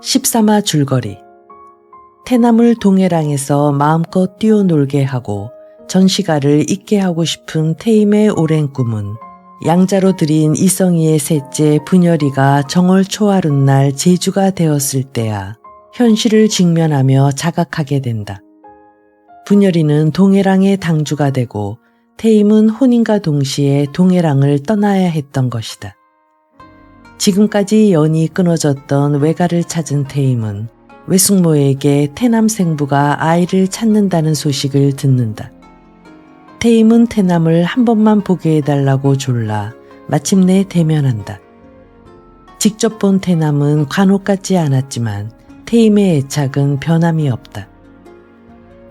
십삼화 줄거리. 태남을 동해랑에서 마음껏 뛰어놀게 하고 전시가를 잊게 하고 싶은 태임의 오랜 꿈은 양자로 들인 이성희의 셋째 분열이가 정월 초하룻날 제주가 되었을 때야 현실을 직면하며 자각하게 된다. 분열이는 동해랑의 당주가 되고 태임은 혼인과 동시에 동해랑을 떠나야 했던 것이다. 지금까지 연이 끊어졌던 외가를 찾은 태임은 외숙모에게 태남 생부가 아이를 찾는다는 소식을 듣는다. 태임은 태남을 한 번만 보게 해달라고 졸라 마침내 대면한다. 직접 본 태남은 간혹 같지 않았지만 태임의 애착은 변함이 없다.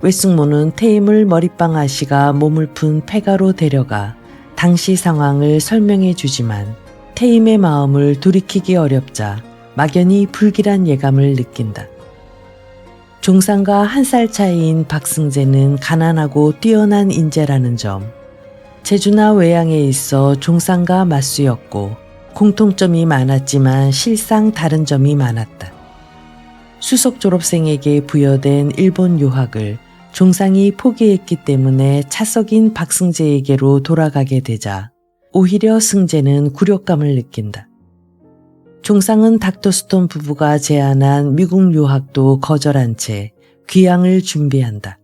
외숙모는 태임을 머리빵 아씨가 몸을 푼 폐가로 데려가 당시 상황을 설명해 주지만 태임의 마음을 돌이키기 어렵자 막연히 불길한 예감을 느낀다. 종상과 한 살 차이인 박승재는 가난하고 뛰어난 인재라는 점, 제주나 외양에 있어 종상과 맞수였고 공통점이 많았지만 실상 다른 점이 많았다. 수석 졸업생에게 부여된 일본 유학을 종상이 포기했기 때문에 차석인 박승재에게로 돌아가게 되자 오히려 승재는 굴욕감을 느낀다. 종상은 닥터스톤 부부가 제안한 미국 유학도 거절한 채 귀향을 준비한다.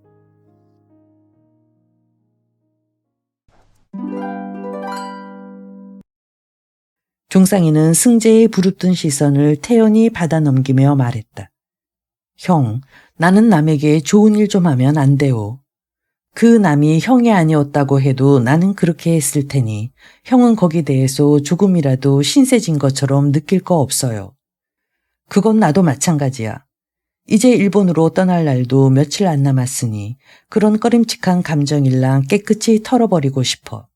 종상이는 승재의 부릅뜬 시선을 태연히 받아 넘기며 말했다. 형, 나는 남에게 좋은 일 좀 하면 안 돼요. 그 남이 형이 아니었다고 해도 나는 그렇게 했을 테니 형은 거기 대해서 조금이라도 신세진 것처럼 느낄 거 없어요. 그건 나도 마찬가지야. 이제 일본으로 떠날 날도 며칠 안 남았으니 그런 꺼림칙한 감정일랑 깨끗이 털어버리고 싶어.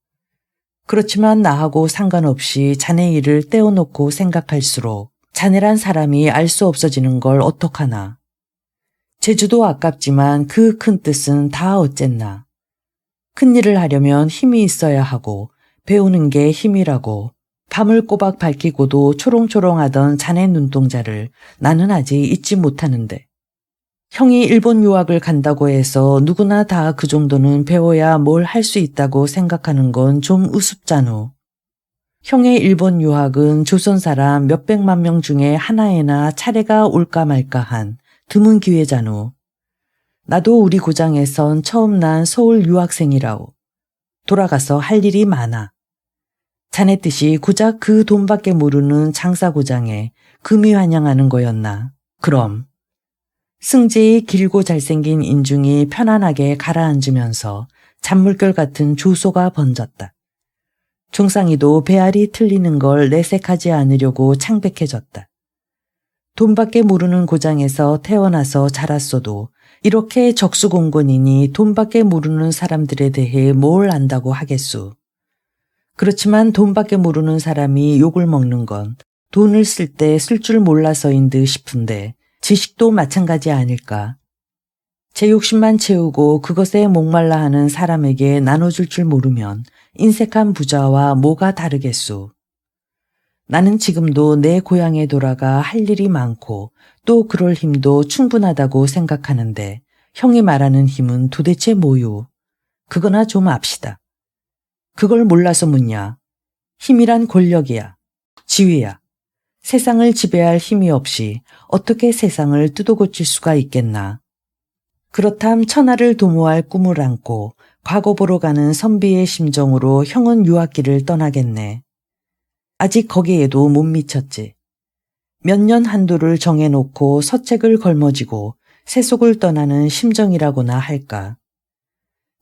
그렇지만 나하고 상관없이 자네 일을 떼어놓고 생각할수록 자네란 사람이 알 수 없어지는 걸 어떡하나. 제주도 아깝지만 그 큰 뜻은 다 어쨌나. 큰일을 하려면 힘이 있어야 하고 배우는 게 힘이라고 밤을 꼬박 밝히고도 초롱초롱하던 자네 눈동자를 나는 아직 잊지 못하는데. 형이 일본 유학을 간다고 해서 누구나 다 그 정도는 배워야 뭘 할 수 있다고 생각하는 건 좀 우습잖아. 형의 일본 유학은 조선 사람 몇백만 명 중에 하나에나 차례가 올까 말까한 드문 기회잖아. 나도 우리 고장에선 처음 난 서울 유학생이라오. 돌아가서 할 일이 많아. 자네 뜻이 고작 그 돈밖에 모르는 장사고장에 금이 환영하는 거였나. 그럼. 승재의 길고 잘생긴 인중이 편안하게 가라앉으면서 잔물결 같은 조소가 번졌다. 종상이도 배알이 틀리는 걸 내색하지 않으려고 창백해졌다. 돈밖에 모르는 고장에서 태어나서 자랐어도 이렇게 적수공곤이니 돈밖에 모르는 사람들에 대해 뭘 안다고 하겠수. 그렇지만 돈밖에 모르는 사람이 욕을 먹는 건 돈을 쓸 때 쓸 줄 몰라서인 듯 싶은데 지식도 마찬가지 아닐까. 제 욕심만 채우고 그것에 목말라 하는 사람에게 나눠줄 줄 모르면 인색한 부자와 뭐가 다르겠수. 나는 지금도 내 고향에 돌아가 할 일이 많고 또 그럴 힘도 충분하다고 생각하는데 형이 말하는 힘은 도대체 뭐요? 그거나 좀 압시다. 그걸 몰라서 묻냐. 힘이란 권력이야. 지위야. 세상을 지배할 힘이 없이 어떻게 세상을 뜯어고칠 수가 있겠나. 그렇담 천하를 도모할 꿈을 안고 과거 보러 가는 선비의 심정으로 형은 유학길을 떠나겠네. 아직 거기에도 못 미쳤지. 몇 년 한도를 정해놓고 서책을 걸머쥐고 세속을 떠나는 심정이라고나 할까.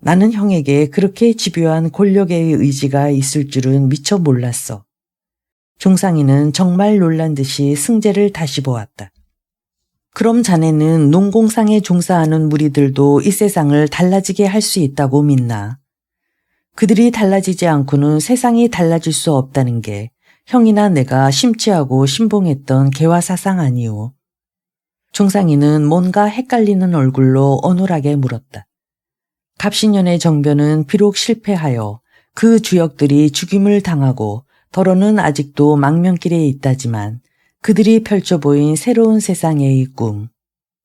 나는 형에게 그렇게 집요한 권력의 의지가 있을 줄은 미처 몰랐어. 종상이는 정말 놀란 듯이 승재를 다시 보았다. 그럼 자네는 농공상에 종사하는 무리들도 이 세상을 달라지게 할 수 있다고 믿나? 그들이 달라지지 않고는 세상이 달라질 수 없다는 게 형이나 내가 심취하고 신봉했던 개화사상 아니오. 종상이는 뭔가 헷갈리는 얼굴로 어눌하게 물었다. 갑신년의 정변은 비록 실패하여 그 주역들이 죽임을 당하고 더러는 아직도 망명길에 있다지만 그들이 펼쳐 보인 새로운 세상의 꿈.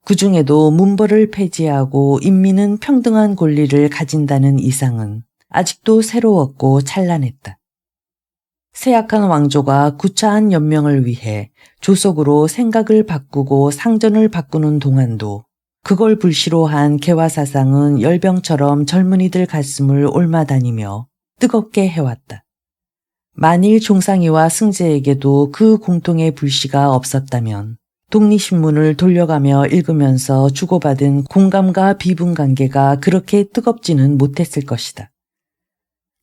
그 중에도 문벌을 폐지하고 인민은 평등한 권리를 가진다는 이상은 아직도 새로웠고 찬란했다. 쇠약한 왕조가 구차한 연명을 위해 조속으로 생각을 바꾸고 상전을 바꾸는 동안도 그걸 불시로한 개화사상은 열병처럼 젊은이들 가슴을 옮아다니며 뜨겁게 해왔다. 만일 종상이와 승재에게도 그 공통의 불씨가 없었다면 독립신문을 돌려가며 읽으면서 주고받은 공감과 비분관계가 그렇게 뜨겁지는 못했을 것이다.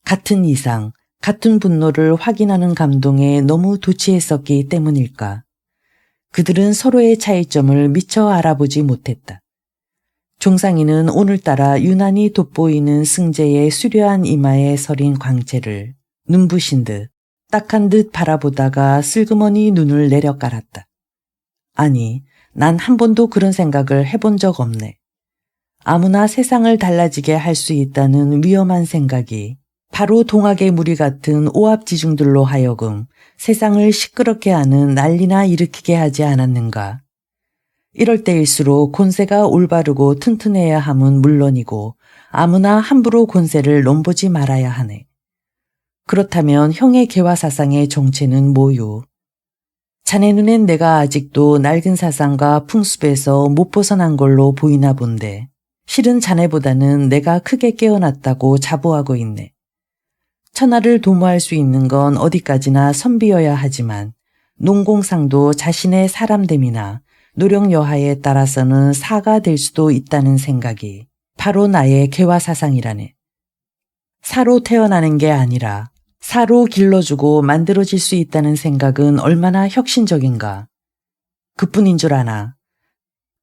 같은 이상, 같은 분노를 확인하는 감동에 너무 도취했었기 때문일까. 그들은 서로의 차이점을 미처 알아보지 못했다. 종상이는 오늘따라 유난히 돋보이는 승재의 수려한 이마에 서린 광채를 눈부신 듯 딱한 듯 바라보다가 슬그머니 눈을 내려 깔았다. 아니, 난 한 번도 그런 생각을 해본 적 없네. 아무나 세상을 달라지게 할 수 있다는 위험한 생각이 바로 동학의 무리 같은 오합지중들로 하여금 세상을 시끄럽게 하는 난리나 일으키게 하지 않았는가. 이럴 때일수록 권세가 올바르고 튼튼해야 함은 물론이고 아무나 함부로 권세를 넘보지 말아야 하네. 그렇다면 형의 개화사상의 정체는 뭐요? 자네 눈엔 내가 아직도 낡은 사상과 풍습에서 못 벗어난 걸로 보이나 본데 실은 자네보다는 내가 크게 깨어났다고 자부하고 있네. 천하를 도모할 수 있는 건 어디까지나 선비여야 하지만 농공상도 자신의 사람됨이나 노력 여하에 따라서는 사가 될 수도 있다는 생각이 바로 나의 개화사상이라네. 사로 태어나는 게 아니라 사로 길러주고 만들어질 수 있다는 생각은 얼마나 혁신적인가. 그뿐인 줄 아나.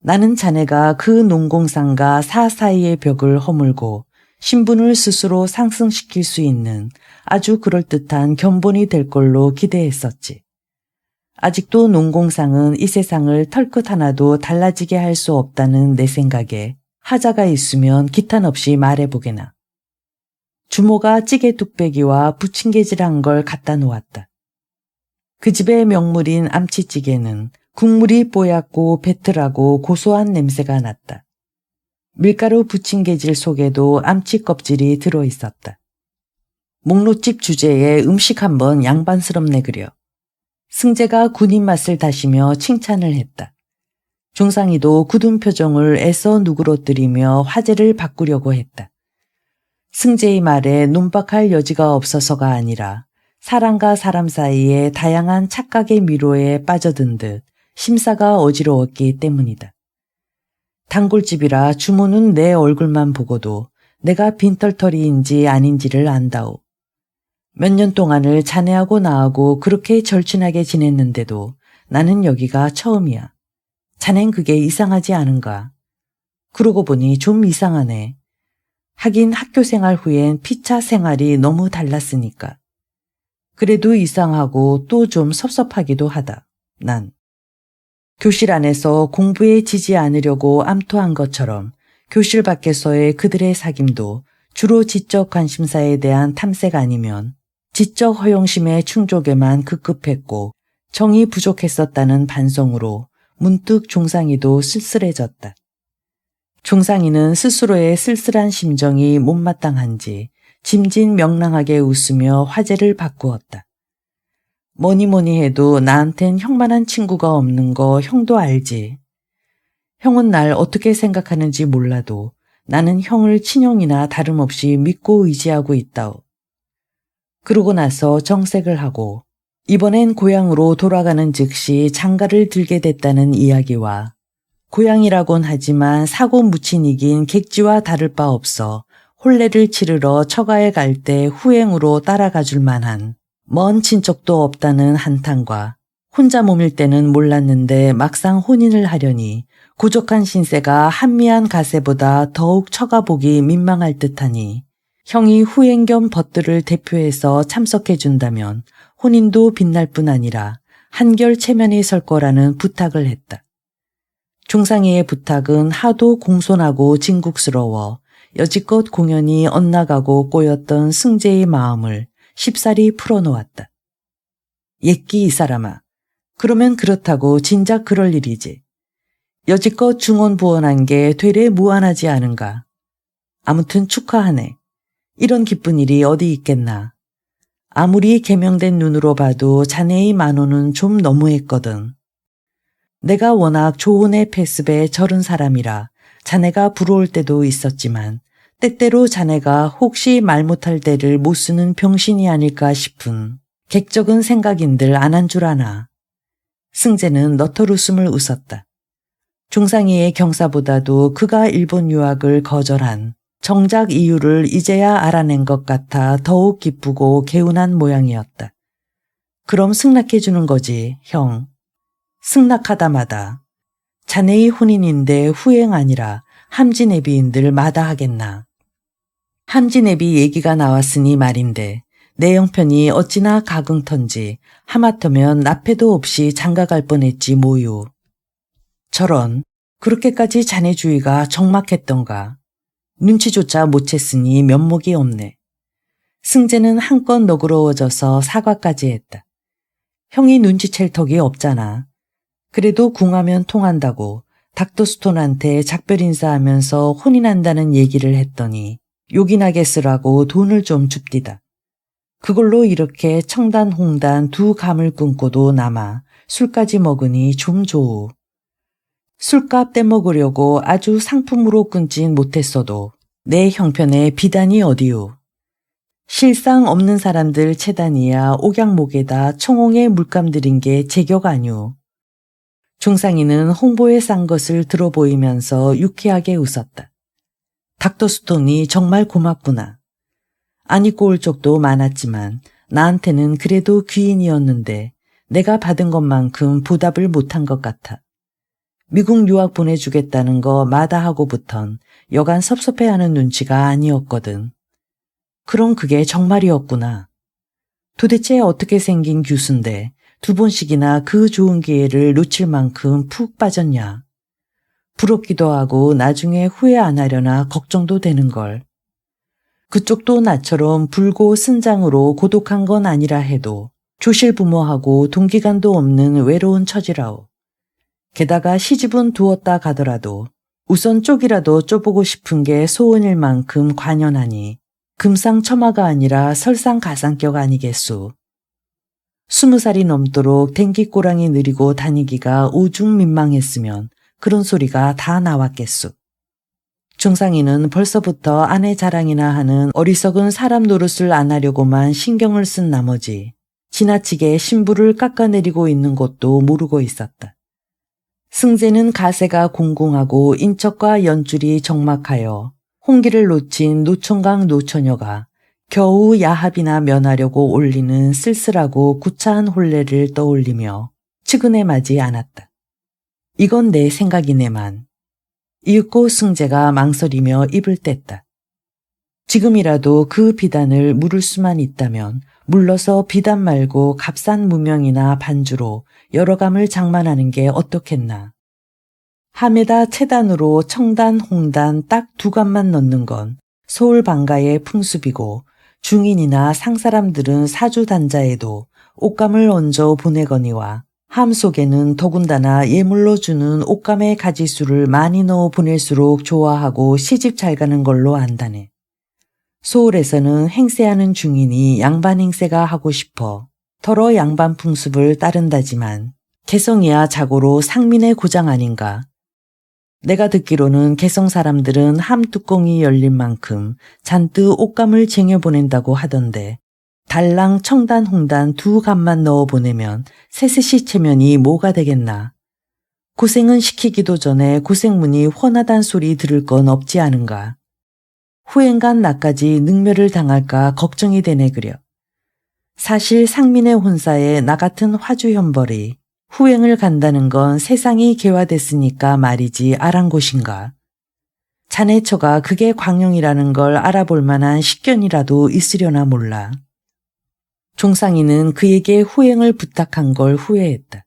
나는 자네가 그 농공상과 사 사이의 벽을 허물고 신분을 스스로 상승시킬 수 있는 아주 그럴듯한 견본이 될 걸로 기대했었지. 아직도 농공상은 이 세상을 털끝 하나도 달라지게 할 수 없다는 내 생각에 하자가 있으면 기탄 없이 말해보게나. 주모가 찌개 뚝배기와 부침개질한 걸 갖다 놓았다. 그 집의 명물인 암치찌개는 국물이 뽀얗고 배틀하고 고소한 냄새가 났다. 밀가루 부침개질 속에도 암치 껍질이 들어있었다. 목로집 주제에 음식 한번 양반스럽네 그려. 승재가 군인 맛을 다시며 칭찬을 했다. 종상이도 굳은 표정을 애써 누그러뜨리며 화제를 바꾸려고 했다. 승재의 말에 논박할 여지가 없어서가 아니라 사람과 사람 사이에 다양한 착각의 미로에 빠져든 듯 심사가 어지러웠기 때문이다. 단골집이라 주모는 내 얼굴만 보고도 내가 빈털터리인지 아닌지를 안다오. 몇 년 동안을 자네하고 나하고 그렇게 절친하게 지냈는데도 나는 여기가 처음이야. 자넨 그게 이상하지 않은가? 그러고 보니 좀 이상하네. 하긴 학교 생활 후엔 피차 생활이 너무 달랐으니까. 그래도 이상하고 또 좀 섭섭하기도 하다. 난. 교실 안에서 공부에 지지 않으려고 암투한 것처럼 교실 밖에서의 그들의 사귐도 주로 지적 관심사에 대한 탐색 아니면 지적 허영심의 충족에만 급급했고 정이 부족했었다는 반성으로 문득 종상이도 쓸쓸해졌다. 종상이는 스스로의 쓸쓸한 심정이 못마땅한지 짐진명랑하게 웃으며 화제를 바꾸었다. 뭐니 해도 나한텐 형만한 친구가 없는 거 형도 알지. 형은 날 어떻게 생각하는지 몰라도 나는 형을 친형이나 다름없이 믿고 의지하고 있다오. 그러고 나서 정색을 하고 이번엔 고향으로 돌아가는 즉시 장가를 들게 됐다는 이야기와 고향이라곤 하지만 사고 묻힌 이긴 객지와 다를 바 없어 혼례를 치르러 처가에 갈 때 후행으로 따라가 줄 만한 먼 친척도 없다는 한탄과 혼자 몸일 때는 몰랐는데 막상 혼인을 하려니 고족한 신세가 한미한 가세보다 더욱 처가보기 민망할 듯하니 형이 후행 겸 벗들을 대표해서 참석해 준다면 혼인도 빛날 뿐 아니라 한결 체면이 설 거라는 부탁을 했다. 종상이의 부탁은 하도 공손하고 진국스러워 여지껏 공연히 엇나가고 꼬였던 승재의 마음을 쉽사리 풀어놓았다. 옛기 이 사람아, 그러면 그렇다고 진작 그럴 일이지. 여지껏 중언부언한 게 되레 무안하지 않은가. 아무튼 축하하네. 이런 기쁜 일이 어디 있겠나. 아무리 개명된 눈으로 봐도 자네의 만호는 좀 너무했거든. 내가 워낙 조혼의 패습에 절은 사람이라 자네가 부러울 때도 있었지만 때때로 자네가 혹시 말 못할 때를 못 쓰는 병신이 아닐까 싶은 객적은 생각인들 안 한 줄 아나. 승재는 너털웃음을 웃었다. 중상이의 경사보다도 그가 일본 유학을 거절한 정작 이유를 이제야 알아낸 것 같아 더욱 기쁘고 개운한 모양이었다. 그럼 승낙해주는 거지, 형. 승낙하다마다. 자네의 혼인인데 후행 아니라 함지내비인들 마다하겠나. 함지내비 얘기가 나왔으니 말인데 내 형편이 어찌나 가긍턴지 하마터면 나패도 없이 장가갈 뻔했지 뭐요. 저런, 그렇게까지 자네 주의가 적막했던가. 눈치조차 못 챘으니 면목이 없네. 승재는 한껏 너그러워져서 사과까지 했다. 형이 눈치챌 턱이 없잖아. 그래도 궁하면 통한다고 닥터스톤한테 작별 인사하면서 혼인한다는 얘기를 했더니 욕이나게 쓰라고 돈을 좀 줍디다. 그걸로 이렇게 청단 홍단 두 감을 끊고도 남아 술까지 먹으니 좀 좋우. 술값 떼먹으려고 아주 상품으로 끊진 못했어도 내 형편에 비단이 어디우. 실상 없는 사람들 채단이야 옥양목에다 청홍에 물감 들인 게 제격 아니오. 중상이는 홍보에 싼 것을 들어보이면서 유쾌하게 웃었다. 닥터스톤이 정말 고맙구나. 안 입고 올 적도 많았지만 나한테는 그래도 귀인이었는데 내가 받은 것만큼 보답을 못한 것 같아. 미국 유학 보내주겠다는 거 마다하고부턴 여간 섭섭해하는 눈치가 아니었거든. 그럼 그게 정말이었구나. 도대체 어떻게 생긴 규수인데 2번씩이나 그 좋은 기회를 놓칠 만큼 푹 빠졌냐. 부럽기도 하고 나중에 후회 안 하려나 걱정도 되는걸. 그쪽도 나처럼 불고 쓴장으로 고독한 건 아니라 해도 조실부모하고 동기간도 없는 외로운 처지라오. 게다가 시집은 두었다 가더라도 우선 쪽이라도 쪼보고 싶은 게 소원일 만큼 관연하니 금상첨화가 아니라 설상가상격 아니겠소. 20살이 넘도록 댕기꼬랑이 느리고 다니기가 오중 민망했으면 그런 소리가 다 나왔겠소. 중상이는 벌써부터 아내 자랑이나 하는 어리석은 사람 노릇을 안 하려고만 신경을 쓴 나머지 지나치게 신부를 깎아내리고 있는 것도 모르고 있었다. 승재는 가세가 공공하고 인척과 연줄이 적막하여 홍기를 놓친 노총각 노처녀가 겨우 야합이나 면하려고 올리는 쓸쓸하고 구차한 혼례를 떠올리며 측은해 마지 않았다. 이건 내 생각이네만. 이윽고 승재가 망설이며 입을 뗐다. 지금이라도 그 비단을 물을 수만 있다면 물러서 비단 말고 값싼 무명이나 반주로 여러 감을 장만하는 게 어떻겠나. 함에다 채단으로 청단, 홍단 딱 2감만 넣는 건 서울 방가의 풍습이고 중인이나 상사람들은 사주단자에도 옷감을 얹어 보내거니와 함 속에는 더군다나 예물로 주는 옷감의 가지수를 많이 넣어 보낼수록 좋아하고 시집 잘 가는 걸로 안다네. 서울에서는 행세하는 중인이 양반 행세가 하고 싶어 더러 양반 풍습을 따른다지만 개성이야 자고로 상민의 고장 아닌가. 내가 듣기로는 개성 사람들은 함 뚜껑이 열린 만큼 잔뜩 옷감을 쟁여보낸다고 하던데 달랑 청단 홍단 2감만 넣어 보내면 세세시 체면이 뭐가 되겠나. 고생은 시키기도 전에 고생문이 훤하단 소리 들을 건 없지 않은가. 후행간 나까지 능멸을 당할까 걱정이 되네 그려. 사실 상민의 혼사에 나 같은 화주현벌이 후행을 간다는 건 세상이 개화됐으니까 말이지 아랑곳인가. 자네 처가 그게 광영이라는 걸 알아볼 만한 식견이라도 있으려나 몰라. 종상이는 그에게 후행을 부탁한 걸 후회했다.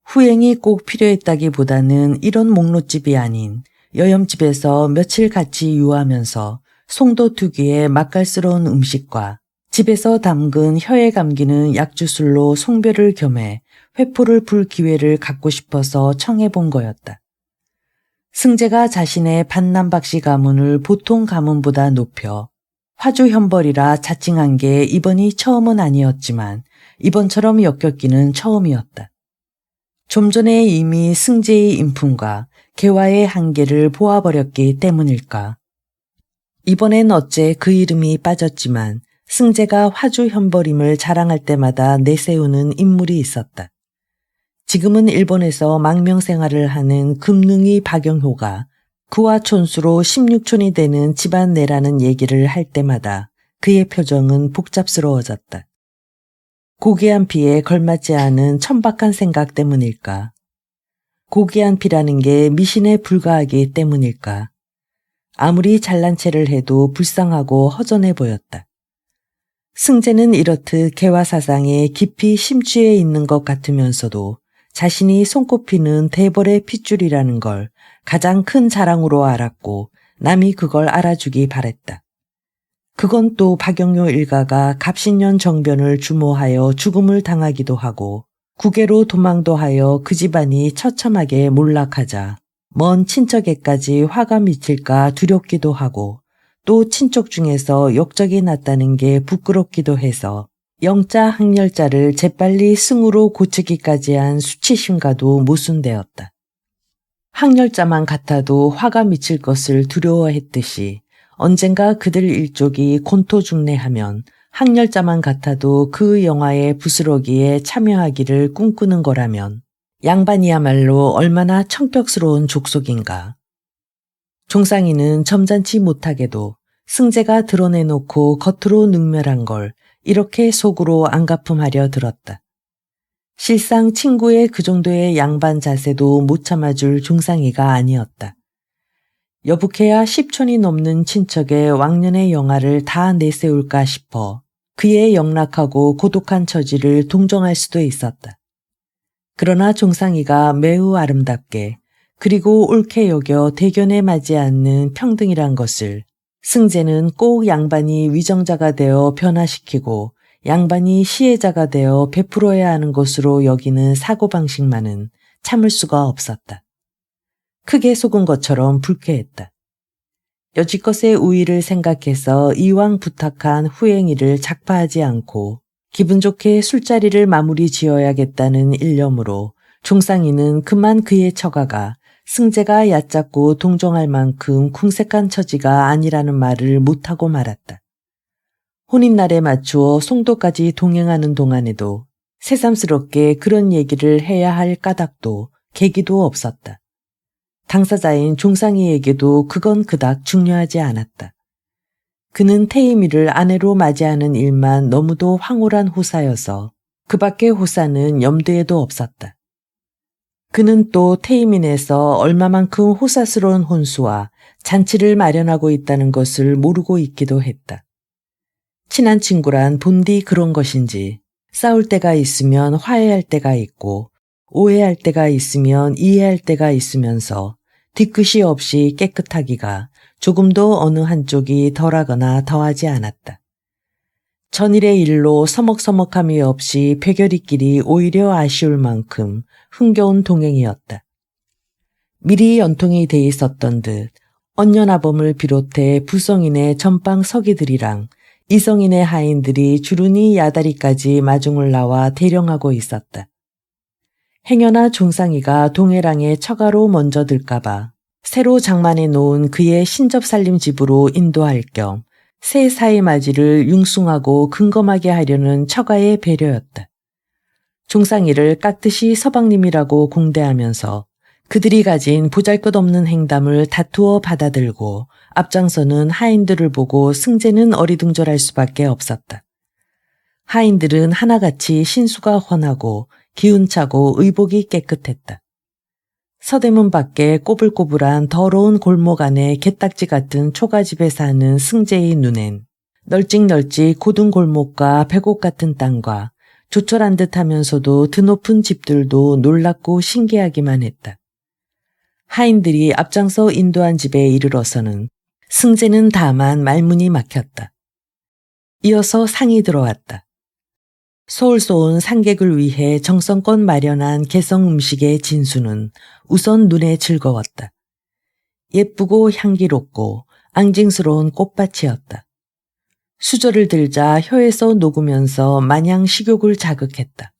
후행이 꼭 필요했다기보다는 이런 목롯집이 아닌 여염집에서 며칠 같이 유하면서 송도 특유의 맛깔스러운 음식과 집에서 담근 혀에 감기는 약주술로 송별을 겸해 회포를 풀 기회를 갖고 싶어서 청해본 거였다. 승재가 자신의 반남박씨 가문을 보통 가문보다 높여 화주현벌이라 자칭한 게 이번이 처음은 아니었지만 이번처럼 엮였기는 처음이었다. 좀 전에 이미 승재의 인품과 개화의 한계를 보아버렸기 때문일까. 이번엔 어째 그 이름이 빠졌지만 승재가 화주현벌임을 자랑할 때마다 내세우는 인물이 있었다. 지금은 일본에서 망명생활을 하는 금능이 박영효가 그와 촌수로 16촌이 되는 집안내라는 얘기를 할 때마다 그의 표정은 복잡스러워졌다. 고귀한 피에 걸맞지 않은 천박한 생각 때문일까? 고귀한 피라는 게 미신에 불과하기 때문일까? 아무리 잘난 체를 해도 불쌍하고 허전해 보였다. 승재는 이렇듯 개화사상에 깊이 심취해 있는 것 같으면서도 자신이 손꼽히는 대벌의 핏줄이라는 걸 가장 큰 자랑으로 알았고 남이 그걸 알아주기 바랬다. 그건 또 박영효 일가가 갑신년 정변을 주모하여 죽음을 당하기도 하고 국외로 도망도 하여 그 집안이 처참하게 몰락하자 먼 친척에까지 화가 미칠까 두렵기도 하고 또 친척 중에서 역적이 났다는 게 부끄럽기도 해서 영자 항렬자를 재빨리 승으로 고치기까지 한 수치심과도 모순되었다. 항렬자만 같아도 화가 미칠 것을 두려워했듯이 언젠가 그들 일족이 곤토중래하면 항렬자만 같아도 그 영화의 부스러기에 참여하기를 꿈꾸는 거라면 양반이야말로 얼마나 청격스러운 족속인가. 종상이는 점잖지 못하게도 승재가 드러내놓고 겉으로 능멸한 걸 이렇게 속으로 안가품하려 들었다. 실상 친구의 그 정도의 양반 자세도 못 참아줄 종상이가 아니었다. 여북해야 10촌이 넘는 친척의 왕년의 영화를 다 내세울까 싶어 그의 영락하고 고독한 처지를 동정할 수도 있었다. 그러나 종상이가 매우 아름답게 그리고 옳게 여겨 대견에 맞지 않는 평등이란 것을 승재는 꼭 양반이 위정자가 되어 변화시키고 양반이 시혜자가 되어 베풀어야 하는 것으로 여기는 사고방식만은 참을 수가 없었다. 크게 속은 것처럼 불쾌했다. 여지껏의 우위를 생각해서 이왕 부탁한 후행이를 작파하지 않고 기분 좋게 술자리를 마무리 지어야겠다는 일념으로 종상이는 그만 그의 처가가 승재가 얕잡고 동정할 만큼 궁색한 처지가 아니라는 말을 못하고 말았다. 혼인날에 맞추어 송도까지 동행하는 동안에도 새삼스럽게 그런 얘기를 해야 할 까닭도 계기도 없었다. 당사자인 종상이에게도 그건 그닥 중요하지 않았다. 그는 태임이를 아내로 맞이하는 일만 너무도 황홀한 호사여서 그 밖의 호사는 염두에도 없었다. 그는 또 태임인에서 얼마만큼 호사스러운 혼수와 잔치를 마련하고 있다는 것을 모르고 있기도 했다. 친한 친구란 본디 그런 것인지 싸울 때가 있으면 화해할 때가 있고 오해할 때가 있으면 이해할 때가 있으면서 뒤끝이 없이 깨끗하기가 조금도 어느 한쪽이 덜하거나 더하지 않았다. 전일의 일로 서먹서먹함이 없이 배결이끼리 오히려 아쉬울 만큼 흥겨운 동행이었다. 미리 연통이 돼 있었던 듯 언녀나범을 비롯해 부성인의 전방 서기들이랑 이성인의 하인들이 주르니 야다리까지 마중을 나와 대령하고 있었다. 행여나 종상이가 동해랑의 처가로 먼저 들까봐 새로 장만해 놓은 그의 신접살림 집으로 인도할 겸 새 사이맞이를 융숭하고 근검하게 하려는 처가의 배려였다. 종상이를 깍듯이 서방님이라고 공대하면서 그들이 가진 보잘것없는 행담을 다투어 받아들고 앞장서는 하인들을 보고 승재는 어리둥절할 수밖에 없었다. 하인들은 하나같이 신수가 훤하고 기운차고 의복이 깨끗했다. 서대문 밖에 꼬불꼬불한 더러운 골목 안에 개딱지 같은 초가집에 사는 승재의 눈엔 널찍널찍 고든 골목과 백옥 같은 땅과 조촐한 듯 하면서도 드높은 집들도 놀랍고 신기하기만 했다. 하인들이 앞장서 인도한 집에 이르러서는 승재는 다만 말문이 막혔다. 이어서 상이 들어왔다. 서울서 온 상객을 위해 정성껏 마련한 개성 음식의 진수는 우선 눈에 즐거웠다. 예쁘고 향기롭고 앙증스러운 꽃밭이었다. 수저를 들자 혀에서 녹으면서 마냥 식욕을 자극했다.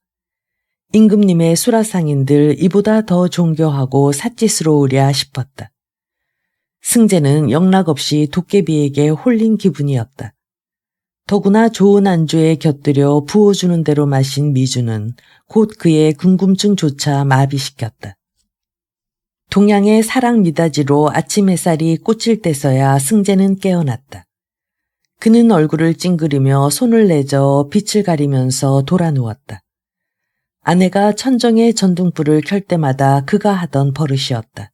임금님의 수라상인들 이보다 더 존경하고 사치스러우랴 싶었다. 승재는 영락없이 도깨비에게 홀린 기분이었다. 더구나 좋은 안주에 곁들여 부어주는 대로 마신 미주는 곧 그의 궁금증조차 마비시켰다. 동양의 사랑 미닫이로 아침 햇살이 꽂힐 때서야 승재는 깨어났다. 그는 얼굴을 찡그리며 손을 내저 빛을 가리면서 돌아 누웠다. 아내가 천정에 전등불을 켤 때마다 그가 하던 버릇이었다.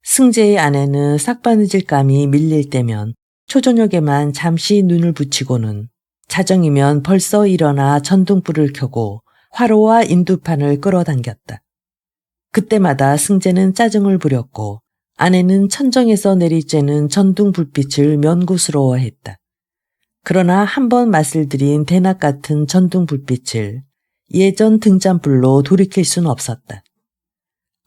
승재의 아내는 삭바느질 감이 밀릴 때면 초저녁에만 잠시 눈을 붙이고는 자정이면 벌써 일어나 전등불을 켜고 화로와 인두판을 끌어당겼다. 그때마다 승재는 짜증을 부렸고 아내는 천정에서 내리쬐는 전등 불빛을 면구스러워했다. 그러나 한번 맛을 들인 대낮 같은 전등 불빛을 예전 등잔불로 돌이킬 순 없었다.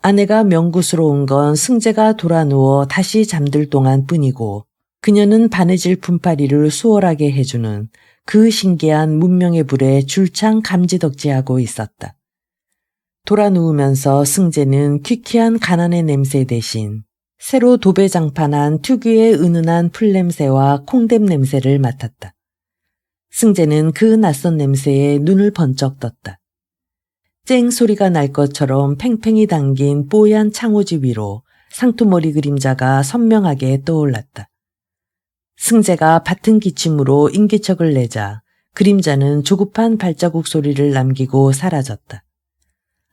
아내가 명구스러운 건 승재가 돌아 누워 다시 잠들 동안 뿐이고 그녀는 바느질 품팔이를 수월하게 해주는 그 신기한 문명의 불에 줄창 감지덕지하고 있었다. 돌아 누우면서 승재는 퀴퀴한 가난의 냄새 대신 새로 도배장판한 특유의 은은한 풀냄새와 콩댐 냄새를 맡았다. 승재는 그 낯선 냄새에 눈을 번쩍 떴다. 쨍 소리가 날 것처럼 팽팽히 당긴 뽀얀 창호지 위로 상투머리 그림자가 선명하게 떠올랐다. 승재가 밭은 기침으로 인기척을 내자 그림자는 조급한 발자국 소리를 남기고 사라졌다.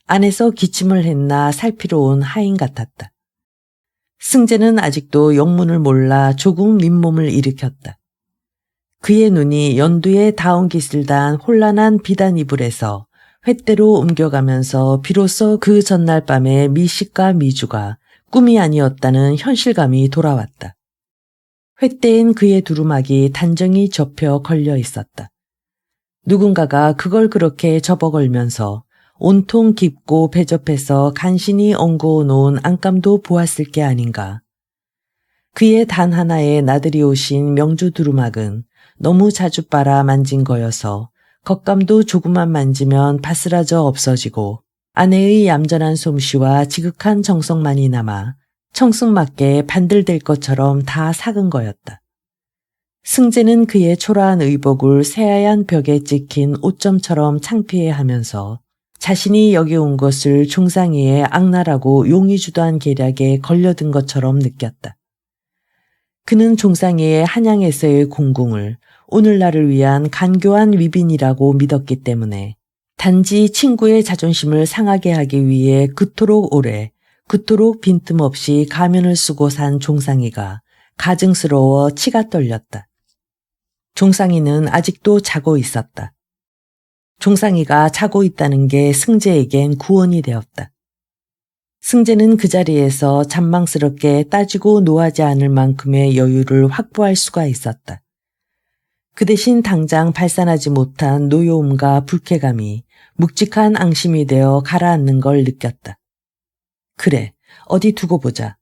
안에서 기침을 했나 살피러 온 하인 같았다. 승재는 아직도 영문을 몰라 조금 민몸을 일으켰다. 그의 눈이 연두에 다운깃을 혼란한 비단 이불에서 횃대로 옮겨가면서 비로소 그 전날 밤의 미식과 미주가 꿈이 아니었다는 현실감이 돌아왔다. 횃대엔 그의 두루마기 단정히 접혀 걸려 있었다. 누군가가 그걸 그렇게 접어걸면서 온통 깊고 배접해서 간신히 엉거워 놓은 안감도 보았을 게 아닌가. 그의 단 하나의 나들이 오신 명주 두루막은 너무 자주 빨아 만진 거여서 겉감도 조금만 만지면 바스라져 없어지고 아내의 얌전한 솜씨와 지극한 정성만이 남아 청승맞게 반들될 것처럼 다 삭은 거였다. 승재는 그의 초라한 의복을 새하얀 벽에 찍힌 옷점처럼 창피해하면서 자신이 여기 온 것을 종상이의 악랄하고 용의주도한 계략에 걸려든 것처럼 느꼈다. 그는 종상이의 한양에서의 공궁을 오늘날을 위한 간교한 위빈이라고 믿었기 때문에 단지 친구의 자존심을 상하게 하기 위해 그토록 오래 그토록 빈틈없이 가면을 쓰고 산 종상이가 가증스러워 치가 떨렸다. 종상이는 아직도 자고 있었다. 종상이가 자고 있다는 게 승재에겐 구원이 되었다. 승재는 그 자리에서 잔망스럽게 따지고 노하지 않을 만큼의 여유를 확보할 수가 있었다. 그 대신 당장 발산하지 못한 노여움과 불쾌감이 묵직한 앙심이 되어 가라앉는 걸 느꼈다. 그래, 어디 두고 보자.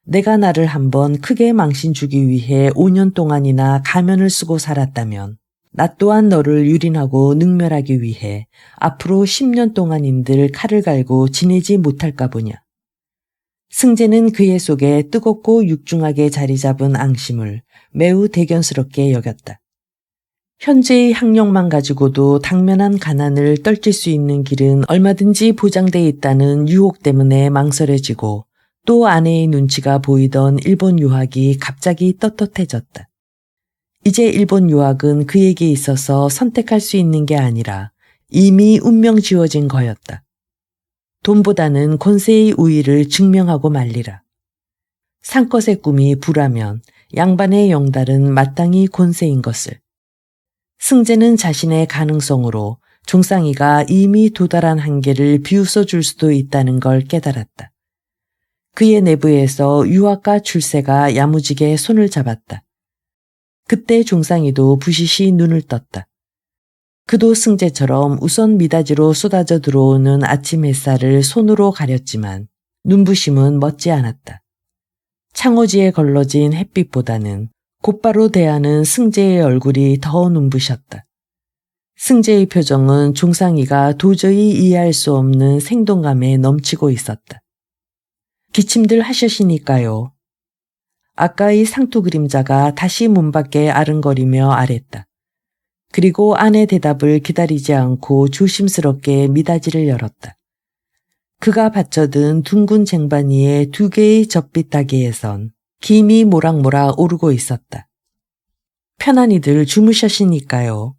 내가 나를 한번 크게 망신 주기 위해 5년 동안이나 가면을 쓰고 살았다면 나 또한 너를 유린하고 능멸하기 위해 앞으로 10년 동안인들 칼을 갈고 지내지 못할까 보냐. 승재는 그의 속에 뜨겁고 육중하게 자리 잡은 앙심을 매우 대견스럽게 여겼다. 현재의 학력만 가지고도 당면한 가난을 떨칠 수 있는 길은 얼마든지 보장돼 있다는 유혹 때문에 망설여지고 또 아내의 눈치가 보이던 일본 유학이 갑자기 떳떳해졌다. 이제 일본 유학은 그에게 있어서 선택할 수 있는 게 아니라 이미 운명 지어진 거였다. 돈보다는 권세의 우위를 증명하고 말리라. 상껏의 꿈이 부라면 양반의 영달은 마땅히 권세인 것을. 승재는 자신의 가능성으로 종상이가 이미 도달한 한계를 비웃어 줄 수도 있다는 걸 깨달았다. 그의 내부에서 유학과 출세가 야무지게 손을 잡았다. 그때 종상이도 부시시 눈을 떴다. 그도 승재처럼 우선 미닫이로 쏟아져 들어오는 아침 햇살을 손으로 가렸지만 눈부심은 멋지 않았다. 창호지에 걸러진 햇빛보다는 곧바로 대하는 승재의 얼굴이 더 눈부셨다. 승재의 표정은 종상이가 도저히 이해할 수 없는 생동감에 넘치고 있었다. 기침들 하셨으니까요. 아까의 상투 그림자가 다시 문 밖에 아른거리며 아랬다. 그리고 아내 대답을 기다리지 않고 조심스럽게 미닫이를 열었다. 그가 받쳐든 둥근 쟁반 위에 2개의 젖빛 다기에선 김이 모락모락 오르고 있었다. 편안히들 주무셨으니까요.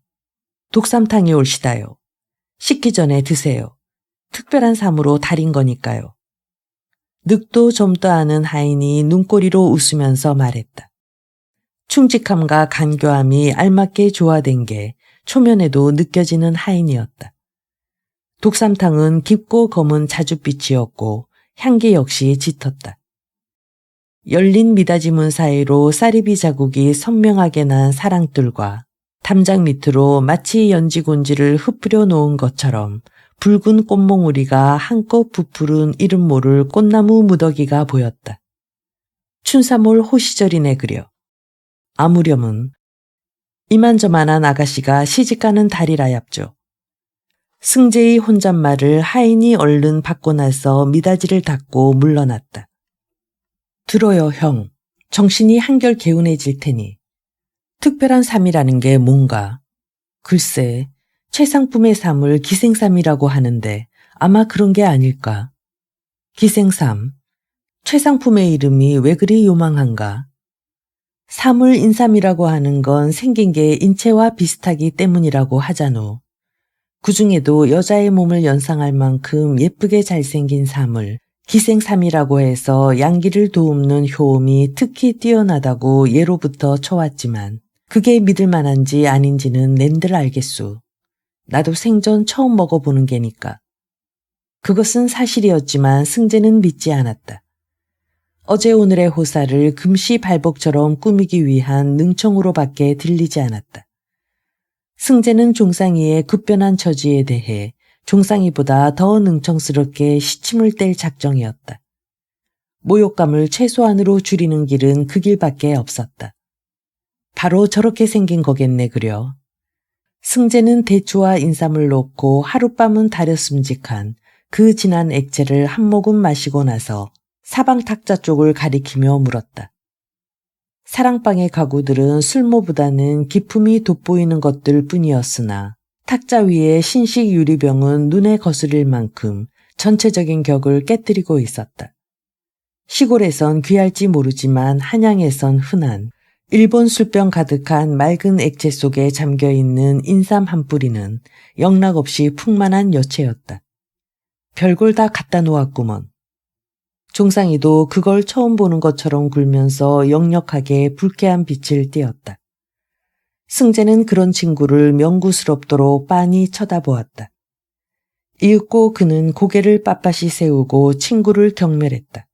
독삼탕이 올시다요. 식기 전에 드세요. 특별한 삶으로 달인 거니까요. 늑도 좀도 아는 하인이 눈꼬리로 웃으면서 말했다. 충직함과 간교함이 알맞게 조화된 게 초면에도 느껴지는 하인이었다. 독삼탕은 깊고 검은 자줏빛이었고 향기 역시 짙었다. 열린 미닫이 문 사이로 쌀이비 자국이 선명하게 난 사랑들과 담장 밑으로 마치 연지곤지를 흩뿌려 놓은 것처럼 붉은 꽃몽우리가 한껏 부푸른 이름 모를 꽃나무 무더기가 보였다. 춘삼월 호시절이네 그려. 아무렴은 이만저만한 아가씨가 시집가는 달이라얍죠. 승재의 혼잣말을 하인이 얼른 받고 나서 미닫이를 닫고 물러났다. 들어요 형. 정신이 한결 개운해질 테니. 특별한 삶이라는 게 뭔가. 글쎄 최상품의 삶을 기생삼이라고 하는데 아마 그런 게 아닐까. 기생삼. 최상품의 이름이 왜 그리 요망한가. 삼을 인삼이라고 하는 건 생긴 게 인체와 비슷하기 때문이라고 하자노. 그중에도 여자의 몸을 연상할 만큼 예쁘게 잘생긴 삼을 기생삼이라고 해서 양기를 도움는 효험이 특히 뛰어나다고 예로부터 쳐왔지만 그게 믿을 만한지 아닌지는 낸들 알겠소. 나도 생전 처음 먹어보는 게니까. 그것은 사실이었지만 승재는 믿지 않았다. 어제 오늘의 호사를 금시 발복처럼 꾸미기 위한 능청으로밖에 들리지 않았다. 승재는 종상이의 급변한 처지에 대해 종상이보다 더 능청스럽게 시침을 뗄 작정이었다. 모욕감을 최소한으로 줄이는 길은 그 길밖에 없었다. 바로 저렇게 생긴 거겠네 그려. 승재는 대추와 인삼을 넣고 하룻밤은 다렸음직한 그 진한 액체를 한 모금 마시고 나서 사방 탁자 쪽을 가리키며 물었다. 사랑방의 가구들은 술모보다는 기품이 돋보이는 것들 뿐이었으나 탁자 위의 신식 유리병은 눈에 거스릴 만큼 전체적인 격을 깨뜨리고 있었다. 시골에선 귀할지 모르지만 한양에선 흔한 일본 술병 가득한 맑은 액체 속에 잠겨있는 인삼 한 뿌리는 영락없이 풍만한 여체였다. 별걸 다 갖다 놓았구먼. 종상이도 그걸 처음 보는 것처럼 굴면서 역력하게 불쾌한 빛을 띠었다. 승재는 그런 친구를 명구스럽도록 빤히 쳐다보았다. 이윽고 그는 고개를 빳빳이 세우고 친구를 경멸했다.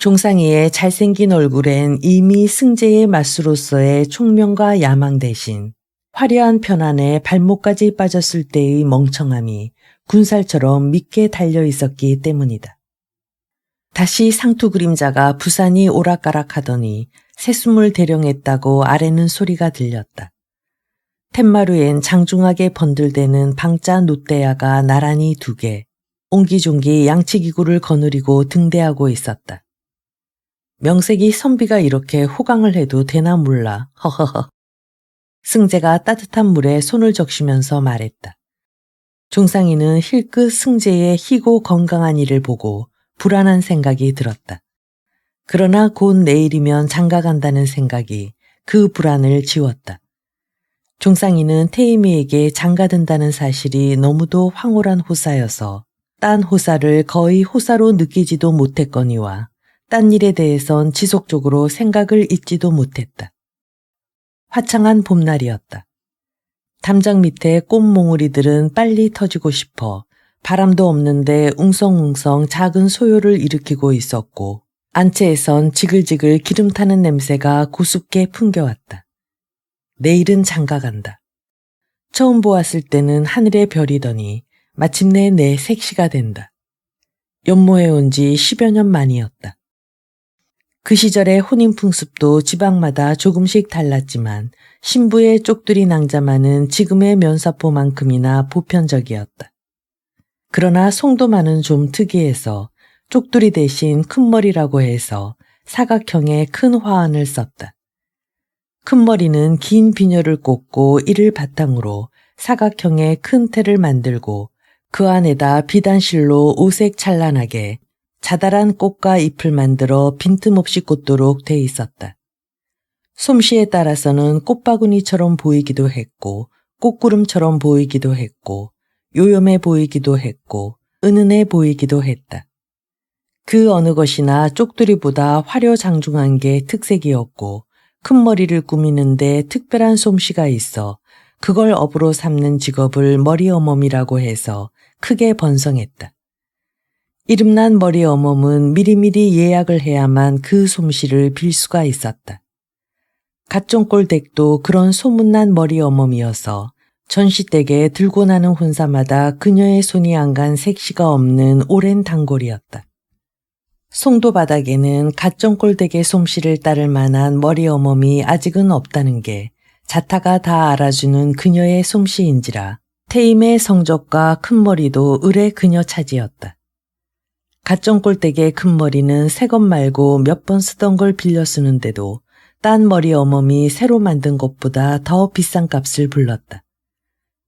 종상이의 잘생긴 얼굴엔 이미 승재의 맛수로서의 총명과 야망 대신 화려한 편안에 발목까지 빠졌을 때의 멍청함이 군살처럼 믿게 달려 있었기 때문이다. 다시 상투 그림자가 부산이 오락가락하더니 새숨을 대령했다고 아래는 소리가 들렸다. 툇마루엔 장중하게 번들대는 방자 놋대야가 나란히 2개, 옹기종기 양치기구를 거느리고 등대하고 있었다. 명색이 선비가 이렇게 호강을 해도 되나 몰라. 허허허. 승재가 따뜻한 물에 손을 적시면서 말했다. 종상이는 힐끗 승재의 희고 건강한 이를 보고 불안한 생각이 들었다. 그러나 곧 내일이면 장가간다는 생각이 그 불안을 지웠다. 종상이는 태임이에게 장가든다는 사실이 너무도 황홀한 호사여서 딴 호사를 거의 호사로 느끼지도 못했거니와 딴 일에 대해선 지속적으로 생각을 잊지도 못했다. 화창한 봄날이었다. 담장 밑에 꽃몽우리들은 빨리 터지고 싶어 바람도 없는데 웅성웅성 작은 소요를 일으키고 있었고 안채에선 지글지글 기름 타는 냄새가 고습게 풍겨왔다. 내일은 장가간다. 처음 보았을 때는 하늘의 별이더니 마침내 내 색시가 된다. 연모해 온 지 10여 년 만이었다. 그 시절의 혼인 풍습도 지방마다 조금씩 달랐지만 신부의 쪽두리 낭자만은 지금의 면사포만큼이나 보편적이었다. 그러나 송도만은 좀 특이해서 쪽두리 대신 큰머리라고 해서 사각형의 큰 화환을 썼다. 큰머리는 긴 비녀를 꽂고 이를 바탕으로 사각형의 큰 태를 만들고 그 안에다 비단실로 오색 찬란하게 자잘한 꽃과 잎을 만들어 빈틈없이 꽂도록 돼 있었다. 솜씨에 따라서는 꽃바구니처럼 보이기도 했고 꽃구름처럼 보이기도 했고 요염해 보이기도 했고 은은해 보이기도 했다. 그 어느 것이나 쪽두리보다 화려장중한 게 특색이었고 큰 머리를 꾸미는데 특별한 솜씨가 있어 그걸 업으로 삼는 직업을 머리어멈이라고 해서 크게 번성했다. 이름난 머리어멈은 미리미리 예약을 해야만 그 솜씨를 빌 수가 있었다. 갓종골 댁도 그런 소문난 머리어멈이어서 전시댁에 들고 나는 혼사마다 그녀의 손이 안 간 색시가 없는 오랜 단골이었다. 송도 바닥에는 갓종골 댁의 솜씨를 따를 만한 머리어멈이 아직은 없다는 게 자타가 다 알아주는 그녀의 솜씨인지라 태임의 성적과 큰 머리도 을의 그녀 차지였다. 갓종골 댁의 큰 머리는 새 것 말고 몇 번 쓰던 걸 빌려 쓰는데도 딴 머리어멈이 새로 만든 것보다 더 비싼 값을 불렀다.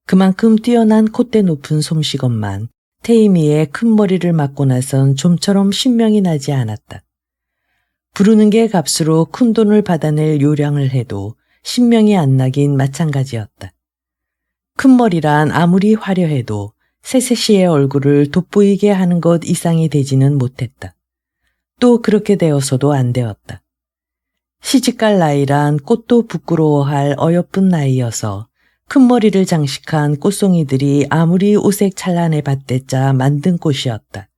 그만큼 뛰어난 콧대 높은 솜씨건만 태임이의 큰 머리를 맞고 나선 좀처럼 신명이 나지 않았다. 부르는 게 값으로 큰 돈을 받아낼 요량을 해도 신명이 안 나긴 마찬가지였다. 큰 머리란 아무리 화려해도 새색시의 얼굴을 돋보이게 하는 것 이상이 되지는 못했다. 또 그렇게 되어서도 안 되었다. 시집갈 나이란 꽃도 부끄러워할 어여쁜 나이여서 큰 머리를 장식한 꽃송이들이 아무리 오색 찬란해 봤대자 만든 꽃이었다.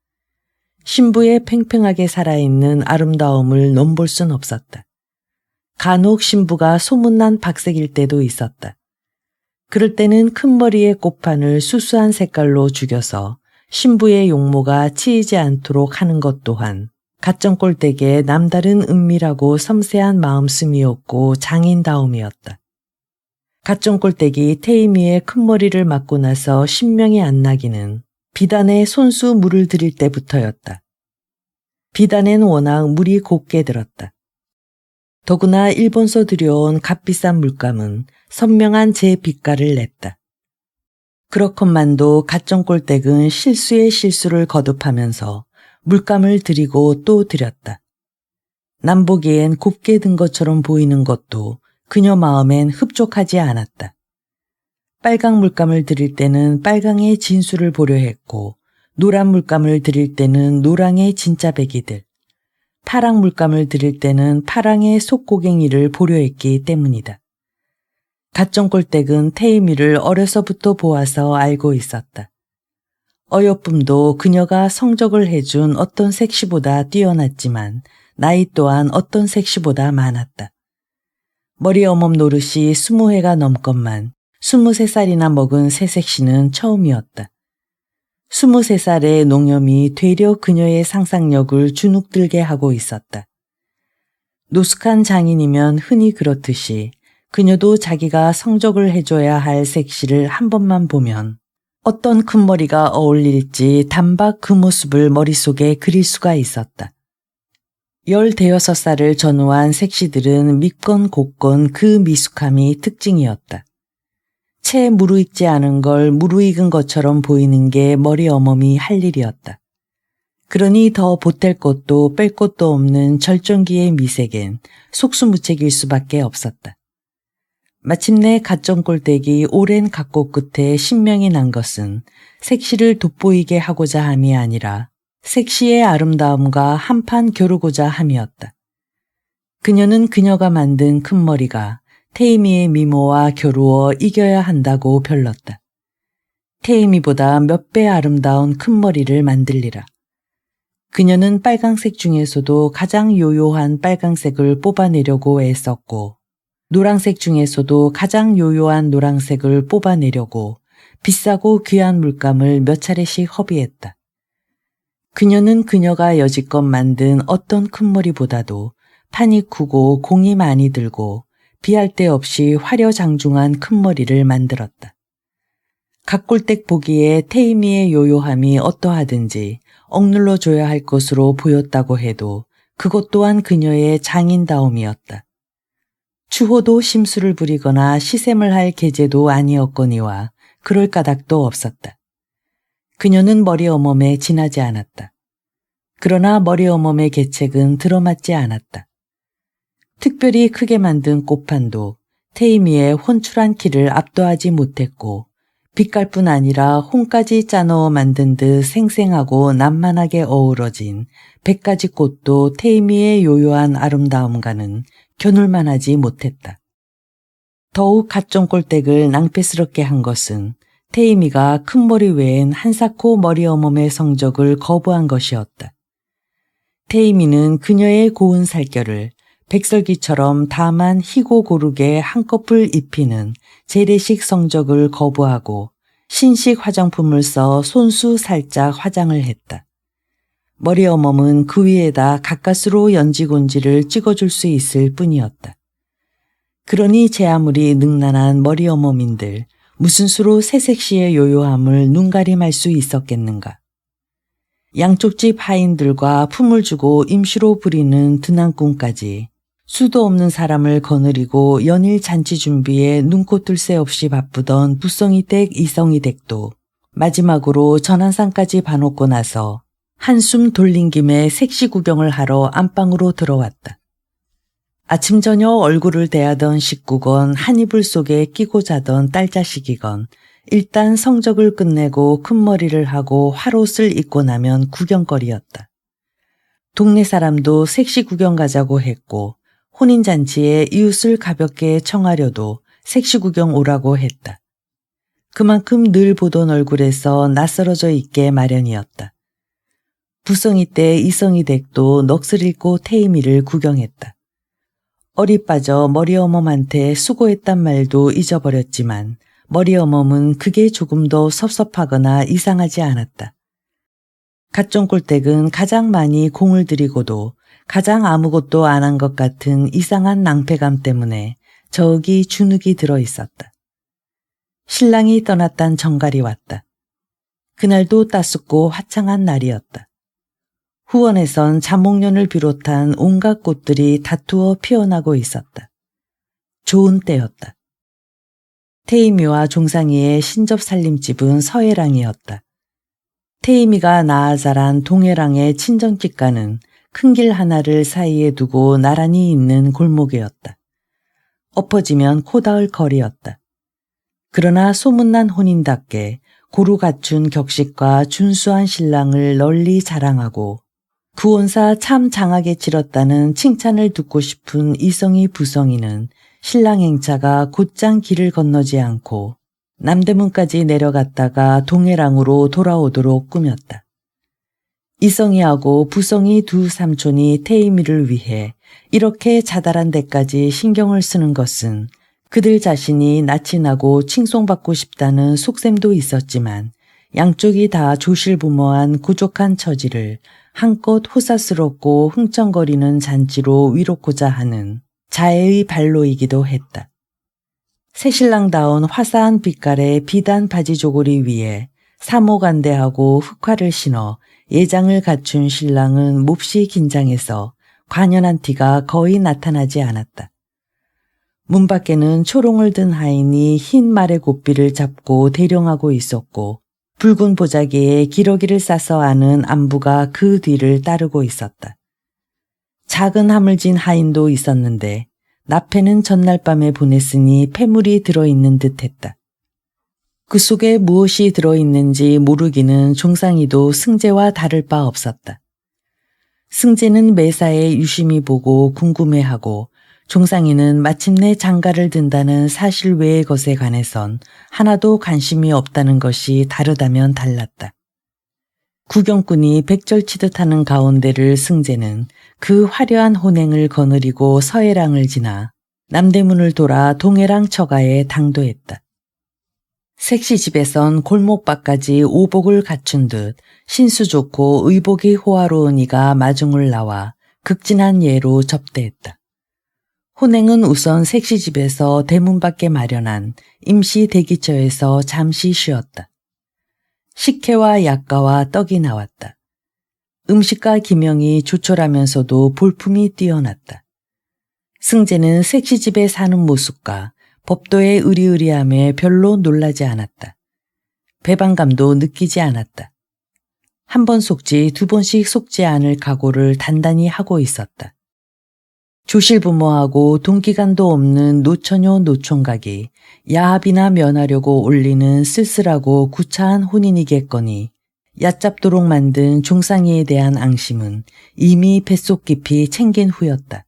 신부의 팽팽하게 살아있는 아름다움을 넘볼 순 없었다. 간혹 신부가 소문난 박색일 때도 있었다. 그럴 때는 큰 머리의 꽃판을 수수한 색깔로 죽여서 신부의 용모가 치이지 않도록 하는 것 또한 갓정골 댁의 남다른 은밀하고 섬세한 마음씀이었고 장인다움이었다. 갓정골 댁이 태임이의 큰 머리를 맞고 나서 신명이 안 나기는 비단에 손수 물을 들일 때부터였다. 비단엔 워낙 물이 곱게 들었다. 더구나 일본서 들여온 값비싼 물감은 선명한 제 빛깔을 냈다. 그렇건만도 갓정골 댁은 실수에 실수를 거듭하면서 물감을 들이고 또 들였다. 남 보기엔 곱게 든 것처럼 보이는 것도 그녀 마음엔 흡족하지 않았다. 빨강 물감을 들일 때는 빨강의 진수를 보려 했고 노란 물감을 들일 때는 노랑의 진짜 배기들, 파랑 물감을 들일 때는 파랑의 속고갱이를 보려 했기 때문이다. 갓정골 댁은 태임이를 어려서부터 보아서 알고 있었다. 어여쁨도 그녀가 성적을 해준 어떤 색시보다 뛰어났지만 나이 또한 어떤 색시보다 많았다. 머리어멈 노릇이 20회가 넘건만 23살이나 먹은 새색시는 처음이었다. 23살의 농염이 되려 그녀의 상상력을 주눅들게 하고 있었다. 노숙한 장인이면 흔히 그렇듯이 그녀도 자기가 성적을 해줘야 할 색시를 한 번만 보면 어떤 큰 머리가 어울릴지 단박 그 모습을 머릿속에 그릴 수가 있었다. 15살을 전후한 색시들은 밉건 곱건 그 미숙함이 특징이었다. 채 무르익지 않은 걸 무르익은 것처럼 보이는 게 머리어멈이 할 일이었다. 그러니 더 보탤 것도 뺄 것도 없는 절정기의 미색엔 속수무책일 수밖에 없었다. 마침내 갓정골 댁이 오랜 각고 끝에 신명이 난 것은 색시를 돋보이게 하고자 함이 아니라 색시의 아름다움과 한판 겨루고자 함이었다. 그녀는 그녀가 만든 큰 머리가 태임이의 미모와 겨루어 이겨야 한다고 별렀다. 태임이보다 몇 배 아름다운 큰 머리를 만들리라. 그녀는 빨강색 중에서도 가장 요요한 빨강색을 뽑아내려고 애썼고 노란색 중에서도 가장 요요한 노란색을 뽑아내려고 비싸고 귀한 물감을 몇 차례씩 허비했다. 그녀는 그녀가 여지껏 만든 어떤 큰머리보다도 판이 크고 공이 많이 들고 비할 데 없이 화려장중한 큰머리를 만들었다. 각골댁 보기에 태이미의 요요함이 어떠하든지 억눌러 줘야 할 것으로 보였다고 해도 그것 또한 그녀의 장인다움이었다. 추호도 심술을 부리거나 시샘을 할 계제도 아니었거니와 그럴 까닭도 없었다. 그녀는 머리 어멈에 지나지 않았다. 그러나 머리 어멈의 계책은 들어맞지 않았다. 특별히 크게 만든 꽃판도 태이미의 혼출한 키를 압도하지 못했고 빛깔 뿐 아니라 홍까지 짜넣어 만든 듯 생생하고 난만하게 어우러진 100가지 꽃도 태이미의 요요한 아름다움과는 겨눌만하지 못했다. 더욱 갓종골댁을 낭패스럽게 한 것은 태이미가 큰 머리 외엔 한사코 머리 어멈의 성적을 거부한 것이었다. 태이미는 그녀의 고운 살결을 백설기처럼 다만 희고 고르게 한꺼풀 입히는 재래식 성적을 거부하고 신식 화장품을 써 손수 살짝 화장을 했다. 머리 어멈은 그 위에다 가까스로 연지곤지를 찍어줄 수 있을 뿐이었다. 그러니 제 아무리 능란한 머리 어멈인들 무슨 수로 새색시의 요요함을 눈가림할 수 있었겠는가. 양쪽 집 하인들과 품을 주고 임시로 부리는 드난꾼까지 수도 없는 사람을 거느리고 연일 잔치 준비에 눈코 뜰 새 없이 바쁘던 부성이댁 이성이댁도 마지막으로 전한상까지 봐놓고 나서 한숨 돌린 김에 색시 구경을 하러 안방으로 들어왔다. 아침 저녁 얼굴을 대하던 식구건 한 이불 속에 끼고 자던 딸자식이건 일단 성적을 끝내고 큰머리를 하고 활옷을 입고 나면 구경거리였다. 동네 사람도 색시 구경 가자고 했고 혼인잔치에 이웃을 가볍게 청하려도 색시 구경 오라고 했다. 그만큼 늘 보던 얼굴에서 낯설어져 있게 마련이었다. 부성이 때 이성이 댁도 넋을 잃고 태이미를 구경했다. 어리 빠져 머리 어멈한테 수고했단 말도 잊어버렸지만 머리 어멈은 그게 조금 더 섭섭하거나 이상하지 않았다. 갓종골댁은 가장 많이 공을 들이고도 가장 아무것도 안 한 것 같은 이상한 낭패감 때문에 저기 주눅이 들어 있었다. 신랑이 떠났단 정갈이 왔다. 그날도 따숩고 화창한 날이었다. 후원에선 자목련을 비롯한 온갖 꽃들이 다투어 피어나고 있었다. 좋은 때였다. 태이미와 종상이의 신접 살림집은 서해랑이었다. 태이미가 낳아 자란 동해랑의 친정집과는 큰 길 하나를 사이에 두고 나란히 있는 골목이었다. 엎어지면 코 닿을 거리였다. 그러나 소문난 혼인답게 고루 갖춘 격식과 준수한 신랑을 널리 자랑하고 구원사 참 장하게 치렀다는 칭찬을 듣고 싶은 이성이 부성이는 신랑 행차가 곧장 길을 건너지 않고 남대문까지 내려갔다가 동해랑으로 돌아오도록 꾸몄다. 이성이하고 부성이 두 삼촌이 태이미를 위해 이렇게 자잘한 데까지 신경을 쓰는 것은 그들 자신이 낯이 나고 칭송받고 싶다는 속셈도 있었지만 양쪽이 다 조실부모한 고족한 처지를 한껏 호사스럽고 흥청거리는 잔치로 위롭고자 하는 자애의 발로이기도 했다. 새신랑다운 화사한 빛깔의 비단 바지 조고리 위에 사모간대하고 흑화를 신어 예장을 갖춘 신랑은 몹시 긴장해서 관연한 티가 거의 나타나지 않았다. 문 밖에는 초롱을 든 하인이 흰 말의 고삐를 잡고 대령하고 있었고 붉은 보자기에 기러기를 싸서 아는 안부가 그 뒤를 따르고 있었다. 작은 하물진 하인도 있었는데 나패는 전날 밤에 보냈으니 폐물이 들어있는 듯했다. 그 속에 무엇이 들어있는지 모르기는 종상이도 승재와 다를 바 없었다. 승재는 매사에 유심히 보고 궁금해하고 종상이는 마침내 장가를 든다는 사실 외의 것에 관해선 하나도 관심이 없다는 것이 다르다면 달랐다. 구경꾼이 백절치듯 하는 가운데를 승재는 그 화려한 혼행을 거느리고 서해랑을 지나 남대문을 돌아 동해랑 처가에 당도했다. 색시집에선 골목바까지 오복을 갖춘 듯 신수 좋고 의복이 호화로운 이가 마중을 나와 극진한 예로 접대했다. 혼행은 우선 색시집에서 대문 밖에 마련한 임시 대기처에서 잠시 쉬었다. 식혜와 약과와 떡이 나왔다. 음식과 기명이 조촐하면서도 볼품이 뛰어났다. 승재는 색시집에 사는 모습과 법도의 의리의리함에 별로 놀라지 않았다. 배반감도 느끼지 않았다. 한 번 속지 두 번씩 속지 않을 각오를 단단히 하고 있었다. 조실부모하고 동기간도 없는 노처녀 노총각이 야합이나 면하려고 올리는 쓸쓸하고 구차한 혼인이겠거니 얕잡도록 만든 종상이에 대한 앙심은 이미 뱃속 깊이 챙긴 후였다.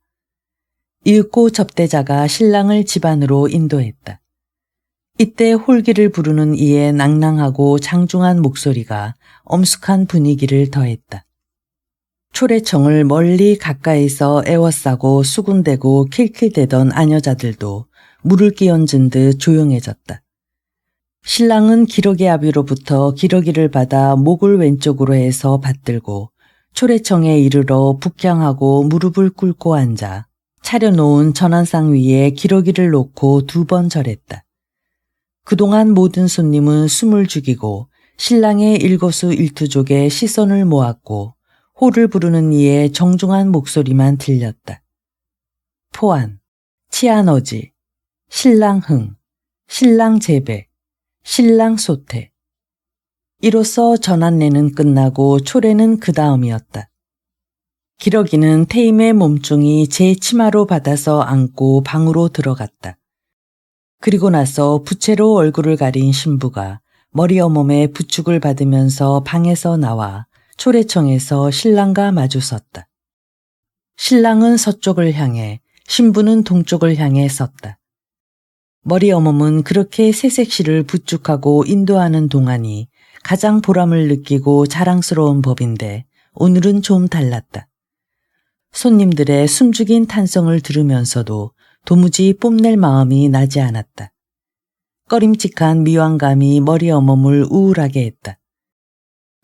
이윽고 접대자가 신랑을 집 안으로 인도했다. 이때 홀기를 부르는 이의 낭낭하고 장중한 목소리가 엄숙한 분위기를 더했다. 초래청을 멀리 가까이서 애워싸고 수군대고 킬킬대던 아녀자들도 물을 끼얹은 듯 조용해졌다. 신랑은 기러기 아비로부터 기러기를 받아 목을 왼쪽으로 해서 받들고 초래청에 이르러 북향하고 무릎을 꿇고 앉아 차려놓은 전환상 위에 기러기를 놓고 2번 절했다. 그동안 모든 손님은 숨을 죽이고 신랑의 일거수일투족에 시선을 모았고 호를 부르는 이의 정중한 목소리만 들렸다. 포안, 치안어지, 신랑 흥, 신랑 재배, 신랑 소태. 이로써 전환례는 끝나고 초례는 그 다음이었다. 기러기는 태임의 몸종이 제 치마로 받아서 안고 방으로 들어갔다. 그리고 나서 부채로 얼굴을 가린 신부가 머리 어멈에 부축을 받으면서 방에서 나와 초래청에서 신랑과 마주섰다. 신랑은 서쪽을 향해 신부는 동쪽을 향해 섰다. 머리 어멈은 그렇게 새색시를 부축하고 인도하는 동안이 가장 보람을 느끼고 자랑스러운 법인데 오늘은 좀 달랐다. 손님들의 숨죽인 탄성을 들으면서도 도무지 뽐낼 마음이 나지 않았다. 꺼림칙한 미완감이 머리 어멈을 우울하게 했다.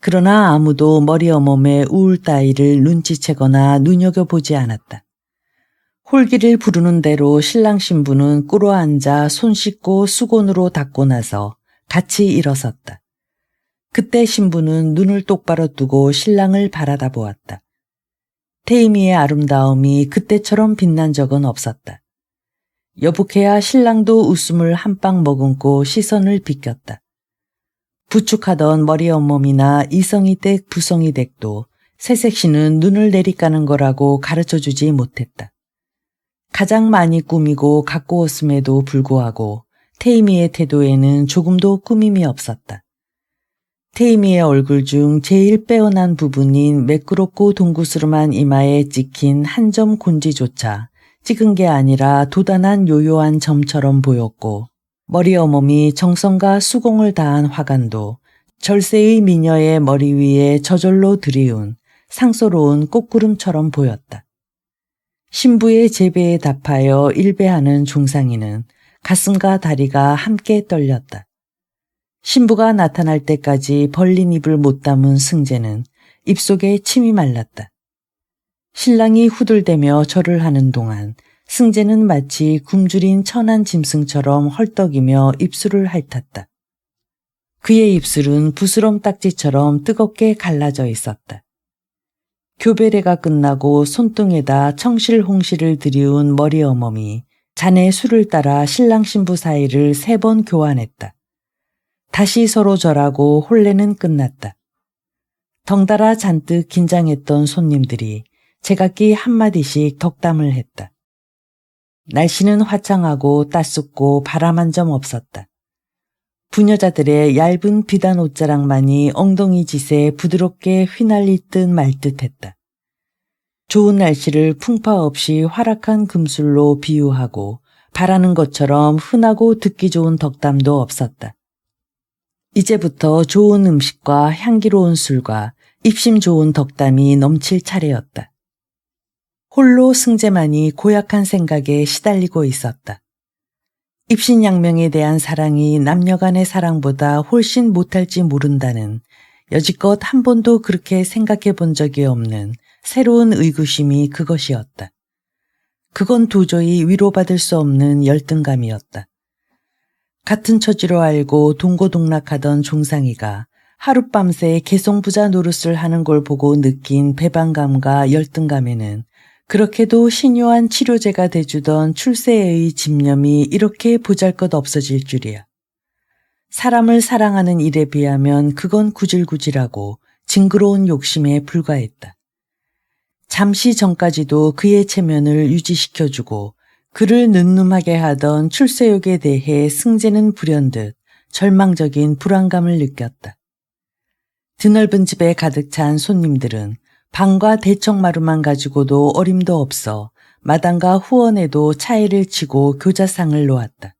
그러나 아무도 머리 어멈의 우울 따위를 눈치채거나 눈여겨보지 않았다. 홀기를 부르는 대로 신랑 신부는 꿇어앉아 손 씻고 수건으로 닦고 나서 같이 일어섰다. 그때 신부는 눈을 똑바로 뜨고 신랑을 바라다 보았다. 태임이의 아름다움이 그때처럼 빛난 적은 없었다. 여북해야 신랑도 웃음을 한 방 머금고 시선을 비꼈다. 부축하던 머리 어멈이나 이성이댁 부성이댁도 새색시는 눈을 내리까는 거라고 가르쳐주지 못했다. 가장 많이 꾸미고 갖고 왔음에도 불구하고 태임이의 태도에는 조금도 꾸밈이 없었다. 태임이의 얼굴 중 제일 빼어난 부분인 매끄럽고 동구스름한 이마에 찍힌 한 점 곤지조차 찍은 게 아니라 도단한 요요한 점처럼 보였고 머리 어멈이 정성과 수공을 다한 화관도 절세의 미녀의 머리 위에 저절로 들이운 상소로운 꽃구름처럼 보였다. 신부의 제배에 답하여 일배하는 종상이는 가슴과 다리가 함께 떨렸다. 신부가 나타날 때까지 벌린 입을 못 담은 승재는 입속에 침이 말랐다. 신랑이 후들대며 절을 하는 동안 승재는 마치 굶주린 천한 짐승처럼 헐떡이며 입술을 핥았다. 그의 입술은 부스럼 딱지처럼 뜨겁게 갈라져 있었다. 교배례가 끝나고 손등에다 청실홍실을 들이운 머리 어멈이 잔의 술을 따라 신랑 신부 사이를 3번 교환했다. 다시 서로 절하고 혼례는 끝났다. 덩달아 잔뜩 긴장했던 손님들이 제각기 한마디씩 덕담을 했다. 날씨는 화창하고 따숩고 바람 한 점 없었다. 부녀자들의 얇은 비단 옷자락만이 엉덩이 짓에 부드럽게 휘날리듯 말듯했다. 좋은 날씨를 풍파 없이 활락한 금술로 비유하고 바라는 것처럼 흔하고 듣기 좋은 덕담도 없었다. 이제부터 좋은 음식과 향기로운 술과 입심 좋은 덕담이 넘칠 차례였다. 홀로 승재만이 고약한 생각에 시달리고 있었다. 입신양명에 대한 사랑이 남녀간의 사랑보다 훨씬 못할지 모른다는 여지껏 한 번도 그렇게 생각해 본 적이 없는 새로운 의구심이 그것이었다. 그건 도저히 위로받을 수 없는 열등감이었다. 같은 처지로 알고 동고동락하던 종상이가 하룻밤새 개성부자 노릇을 하는 걸 보고 느낀 배반감과 열등감에는 그렇게도 신요한 치료제가 돼주던 출세의 집념이 이렇게 보잘것 없어질 줄이야. 사람을 사랑하는 일에 비하면 그건 구질구질하고 징그러운 욕심에 불과했다. 잠시 전까지도 그의 체면을 유지시켜주고 그를 늠름하게 하던 출세욕에 대해 승재는 불현듯 절망적인 불안감을 느꼈다. 드넓은 집에 가득 찬 손님들은 방과 대청마루만 가지고도 어림도 없어 마당과 후원에도 차이를 치고 교자상을 놓았다.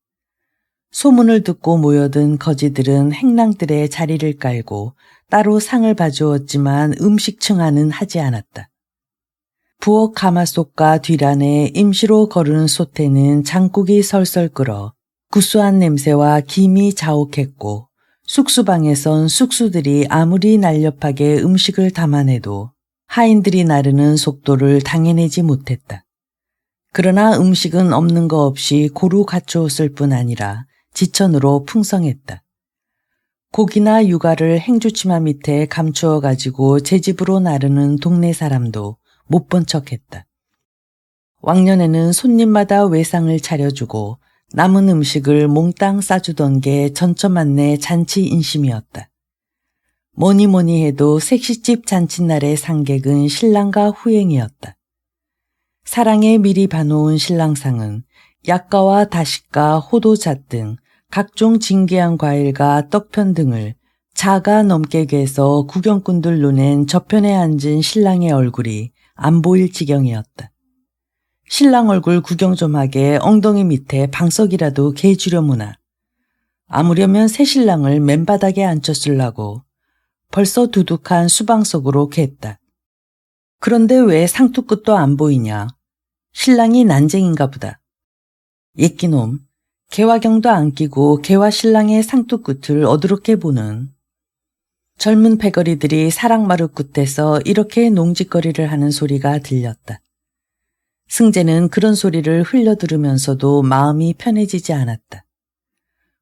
소문을 듣고 모여든 거지들은 행랑들의 자리를 깔고 따로 상을 봐주었지만 음식 층하는 하지 않았다. 부엌 가마솥과 뒤란에 임시로 거르는 솥에는 장국이 설설 끓어 구수한 냄새와 김이 자욱했고 쑥수방에선 쑥수들이 아무리 날렵하게 음식을 담아내도 하인들이 나르는 속도를 당해내지 못했다. 그러나 음식은 없는 거 없이 고루 갖추었을 뿐 아니라 지천으로 풍성했다. 고기나 육아를 행주치마 밑에 감추어 가지고 제 집으로 나르는 동네 사람도 못 본 척했다. 왕년에는 손님마다 외상을 차려주고 남은 음식을 몽땅 싸주던 게 전처만내 잔치 인심이었다. 뭐니 해도 색시집 잔칫날의 상객은 신랑과 후행이었다. 사랑에 미리 봐놓은 신랑상은 약과와 다식과 호도잣 등 각종 진귀한 과일과 떡편 등을 자가 넘게 괴서 구경꾼들 눈엔 저편에 앉은 신랑의 얼굴이 안 보일 지경이었다. 신랑 얼굴 구경 좀 하게 엉덩이 밑에 방석이라도 개주려무나. 아무려면 새신랑을 맨바닥에 앉혔으려고 벌써 두둑한 수방석으로 갰다. 그런데 왜 상투끝도 안 보이냐? 신랑이 난쟁인가 보다. 옛기놈, 개화경도 안 끼고 개화 신랑의 상투끝을 어드럽게 보는. 젊은 패거리들이 사랑마루 끝에서 이렇게 농짓거리를 하는 소리가 들렸다. 승재는 그런 소리를 흘려 들으면서도 마음이 편해지지 않았다.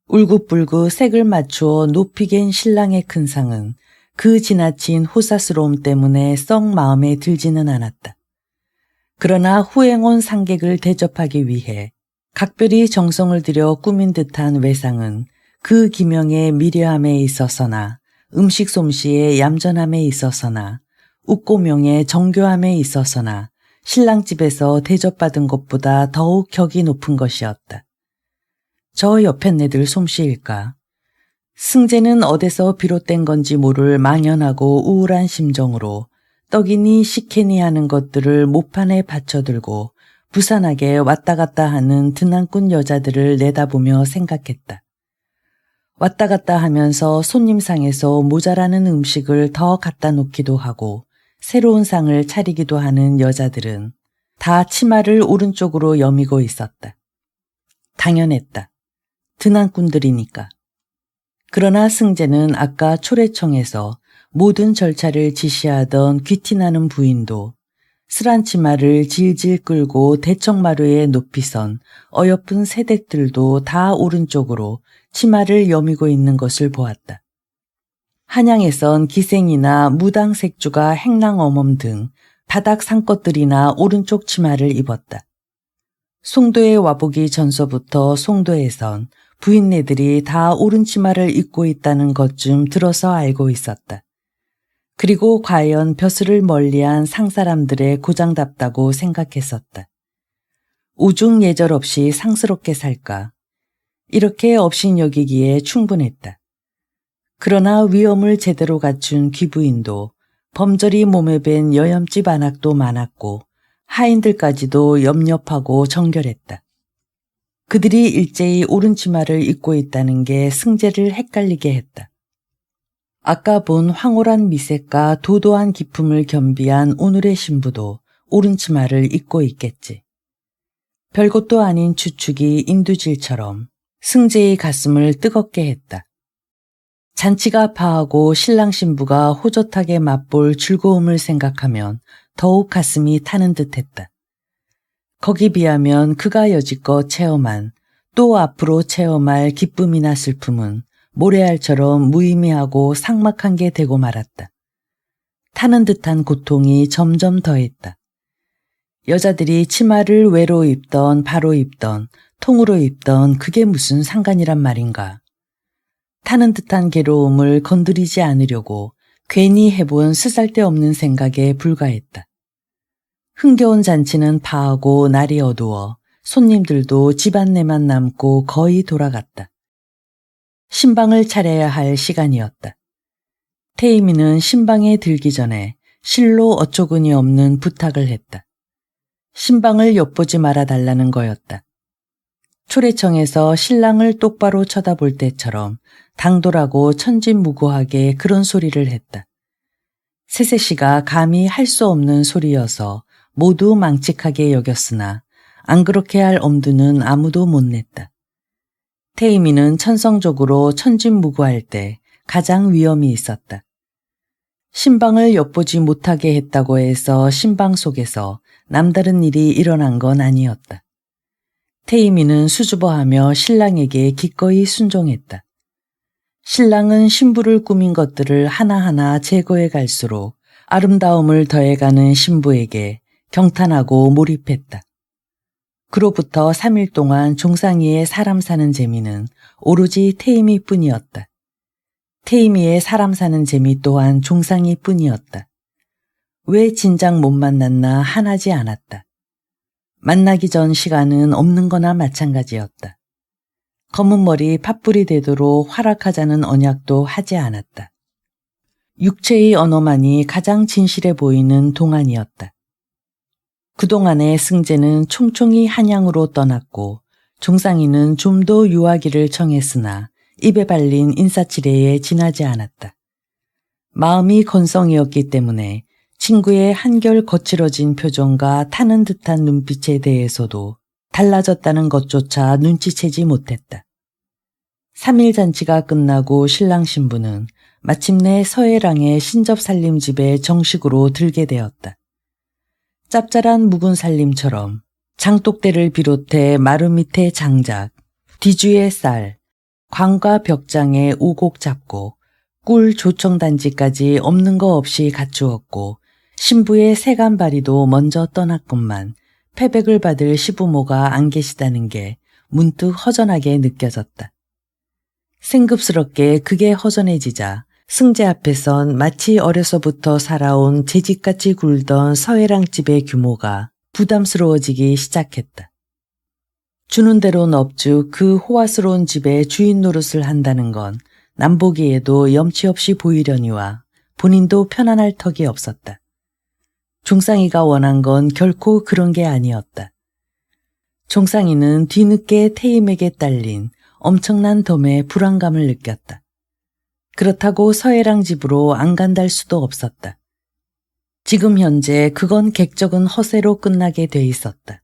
울긋불긋 색을 맞추어 높이 갠 신랑의 큰 상은 그 지나친 호사스러움 때문에 썩 마음에 들지는 않았다. 그러나 후행 온 상객을 대접하기 위해 각별히 정성을 들여 꾸민 듯한 외상은 그 기명의 미려함에 있어서나 음식 솜씨의 얌전함에 있어서나 웃고명의 정교함에 있어서나 신랑집에서 대접받은 것보다 더욱 격이 높은 것이었다. 저 옆에 네들 솜씨일까? 승재는 어디서 비롯된 건지 모를 망연하고 우울한 심정으로 떡이니 식혜니 하는 것들을 모판에 받쳐들고 부산하게 왔다 갔다 하는 드난꾼 여자들을 내다보며 생각했다. 왔다 갔다 하면서 손님상에서 모자라는 음식을 더 갖다 놓기도 하고 새로운 상을 차리기도 하는 여자들은 다 치마를 오른쪽으로 여미고 있었다. 당연했다. 드난꾼들이니까. 그러나 승재는 아까 초래청에서 모든 절차를 지시하던 귀티나는 부인도 스란 치마를 질질 끌고 대청마루에 높이 선 어여쁜 새댁들도 다 오른쪽으로 치마를 여미고 있는 것을 보았다. 한양에선 기생이나 무당색주가 행랑어멈 등 바닥 상것들이나 오른쪽 치마를 입었다. 송도에 와보기 전서부터 송도에선 부인네들이 다 오른 치마를 입고 있다는 것쯤 들어서 알고 있었다. 그리고 과연 벼슬을 멀리한 상사람들의 고장답다고 생각했었다. 우중 예절 없이 상스럽게 살까? 이렇게 업신여기기에 충분했다. 그러나 위엄을 제대로 갖춘 귀부인도 범절이 몸에 밴 여염집 안악도 많았고 하인들까지도 염렵하고 정결했다. 그들이 일제히 오른 치마를 입고 있다는 게 승재를 헷갈리게 했다. 아까 본 황홀한 미색과 도도한 기품을 겸비한 오늘의 신부도 오른 치마를 입고 있겠지. 별것도 아닌 추측이 인두질처럼 승재의 가슴을 뜨겁게 했다. 잔치가 파하고 신랑 신부가 호젓하게 맛볼 즐거움을 생각하면 더욱 가슴이 타는 듯했다. 거기 비하면 그가 여지껏 체험한 또 앞으로 체험할 기쁨이나 슬픔은 모래알처럼 무의미하고 삭막한 게 되고 말았다. 타는 듯한 고통이 점점 더했다. 여자들이 치마를 외로 입던 바로 입던 통으로 입던 그게 무슨 상관이란 말인가. 타는 듯한 괴로움을 건드리지 않으려고 괜히 해본 쓰잘데없는 생각에 불과했다. 흥겨운 잔치는 파하고 날이 어두워 손님들도 집 안내만 남고 거의 돌아갔다. 신방을 차려야 할 시간이었다. 태임이는 신방에 들기 전에 실로 어처구니 없는 부탁을 했다. 신방을 엿보지 말아달라는 거였다. 초래청에서 신랑을 똑바로 쳐다볼 때처럼 당돌하고 천진무구하게 그런 소리를 했다. 세세씨가 감히 할 수 없는 소리여서 모두 망측하게 여겼으나 안 그렇게 할 엄두는 아무도 못 냈다. 태임이는 천성적으로 천진무구할 때 가장 위험이 있었다. 신방을 엿보지 못하게 했다고 해서 신방 속에서 남다른 일이 일어난 건 아니었다. 태임이는 수줍어하며 신랑에게 기꺼이 순종했다. 신랑은 신부를 꾸민 것들을 하나하나 제거해 갈수록 아름다움을 더해가는 신부에게 경탄하고 몰입했다. 그로부터 3일 동안 종상이의 사람 사는 재미는 오로지 태임이 뿐이었다. 태임이의 사람 사는 재미 또한 종상이 뿐이었다. 왜 진작 못 만났나 한하지 않았다. 만나기 전 시간은 없는 거나 마찬가지였다. 검은 머리 팥불이 되도록 활약하자는 언약도 하지 않았다. 육체의 언어만이 가장 진실해 보이는 동안이었다. 그동안의 승재는 총총히 한양으로 떠났고 종상이는 좀 더 유하기를 청했으나 입에 발린 인사치레에 지나지 않았다. 마음이 건성이었기 때문에 친구의 한결 거칠어진 표정과 타는 듯한 눈빛에 대해서도 달라졌다는 것조차 눈치채지 못했다. 3일 잔치가 끝나고 신랑 신부는 마침내 서해랑의 신접살림집에 정식으로 들게 되었다. 짭짤한 묵은 살림처럼 장독대를 비롯해 마루 밑에 장작, 뒤주에 쌀, 관과 벽장에 우곡 잡고 꿀 조청단지까지 없는 거 없이 갖추었고 신부의 세간바리도 먼저 떠났건만 패백을 받을 시부모가 안 계시다는 게 문득 허전하게 느껴졌다. 생급스럽게 그게 허전해지자 승재 앞에선 마치 어려서부터 살아온 제집같이 굴던 서해랑 집의 규모가 부담스러워지기 시작했다. 주는 대로 넙죽 그 호화스러운 집에 주인 노릇을 한다는 건 남보기에도 염치 없이 보이려니와 본인도 편안할 턱이 없었다. 종상이가 원한 건 결코 그런 게 아니었다. 종상이는 뒤늦게 태임에게 딸린 엄청난 덤에 불안감을 느꼈다. 그렇다고 서해랑 집으로 안 간달 수도 없었다. 지금 현재 그건 객적은 허세로 끝나게 돼 있었다.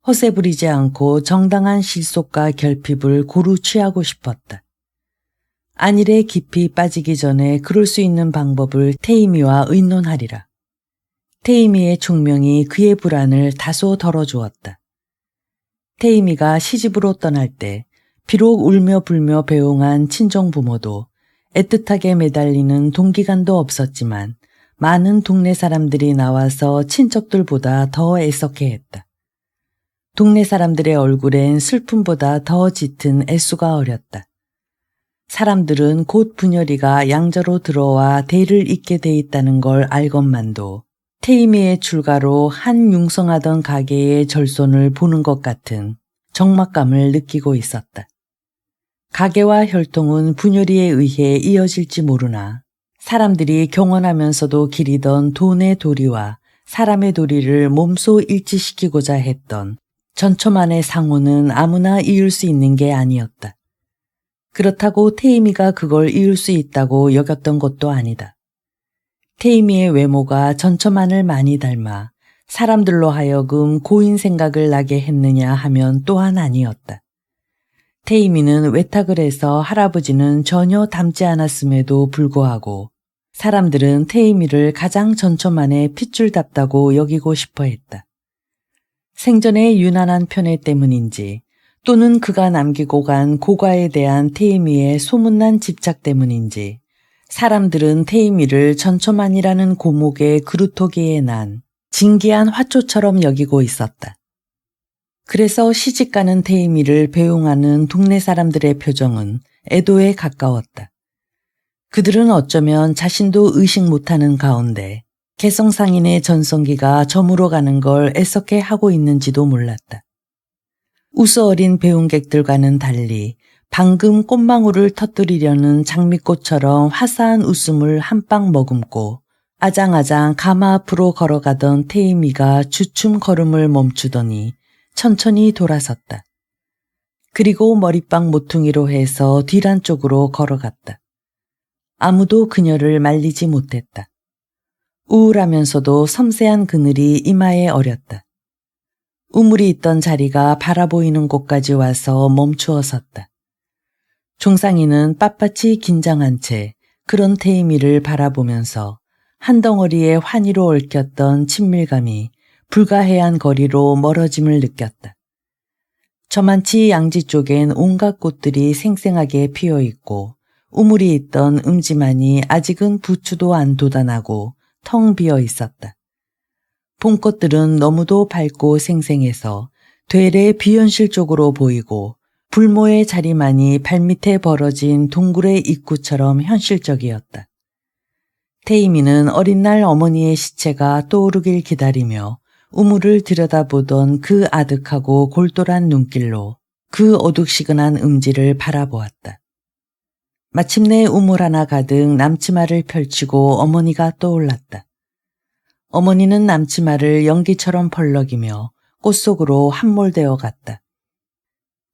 허세 부리지 않고 정당한 실속과 결핍을 고루 취하고 싶었다. 안일에 깊이 빠지기 전에 그럴 수 있는 방법을 태임이와 의논하리라. 태임이의 총명이 그의 불안을 다소 덜어주었다. 태임이가 시집으로 떠날 때 비록 울며 불며 배웅한 친정 부모도 애틋하게 매달리는 동기간도 없었지만 많은 동네 사람들이 나와서 친척들보다 더 애석해했다. 동네 사람들의 얼굴엔 슬픔보다 더 짙은 애수가 어렸다. 사람들은 곧 분열이가 양저로 들어와 대를 잇게 돼 있다는 걸 알건만도 태임이의 출가로 한 융성하던 가게의 절손을 보는 것 같은 적막감을 느끼고 있었다. 가게와 혈통은 분열이에 의해 이어질지 모르나 사람들이 경원하면서도 기리던 돈의 도리와 사람의 도리를 몸소 일치시키고자 했던 전초만의 상호는 아무나 이을 수 있는 게 아니었다. 그렇다고 태임이가 그걸 이을 수 있다고 여겼던 것도 아니다. 태임이의 외모가 전처만을 많이 닮아 사람들로 하여금 고인 생각을 나게 했느냐 하면 또한 아니었다. 태이미는 외탁을 해서 할아버지는 전혀 닮지 않았음에도 불구하고 사람들은 태이미를 가장 전처만의 핏줄답다고 여기고 싶어 했다. 생전의 유난한 편애 때문인지 또는 그가 남기고 간 고가에 대한 태이미의 소문난 집착 때문인지 사람들은 태이미를 전처만이라는 고목의 그루터기에 난 진기한 화초처럼 여기고 있었다. 그래서 시집가는 태이미를 배웅하는 동네 사람들의 표정은 애도에 가까웠다. 그들은 어쩌면 자신도 의식 못하는 가운데 개성상인의 전성기가 저물어 가는 걸 애석해 하고 있는지도 몰랐다. 우스어린 배웅객들과는 달리 방금 꽃망울을 터뜨리려는 장미꽃처럼 화사한 웃음을 한 방머금고 아장아장 가마 앞으로 걸어가던 태이미가 주춤 걸음을 멈추더니 천천히 돌아섰다. 그리고 머리빵 모퉁이로 해서 뒤란 쪽으로 걸어갔다. 아무도 그녀를 말리지 못했다. 우울하면서도 섬세한 그늘이 이마에 어렸다. 우물이 있던 자리가 바라보이는 곳까지 와서 멈추어 섰다. 종상이는 빳빳이 긴장한 채 그런 태이미를 바라보면서 한 덩어리의 환희로 얽혔던 친밀감이 불가해한 거리로 멀어짐을 느꼈다. 저만치 양지 쪽엔 온갖 꽃들이 생생하게 피어있고 우물이 있던 음지만이 아직은 부추도 안 돋아나고 텅 비어 있었다. 봄꽃들은 너무도 밝고 생생해서 되레 비현실적으로 보이고 불모의 자리만이 발밑에 벌어진 동굴의 입구처럼 현실적이었다. 태이미는 어린 날 어머니의 시체가 떠오르길 기다리며 우물을 들여다보던 그 아득하고 골똘한 눈길로 그 어둑시근한 음지를 바라보았다. 마침내 우물 하나 가득 남치마를 펼치고 어머니가 떠올랐다. 어머니는 남치마를 연기처럼 펄럭이며 꽃 속으로 함몰되어 갔다.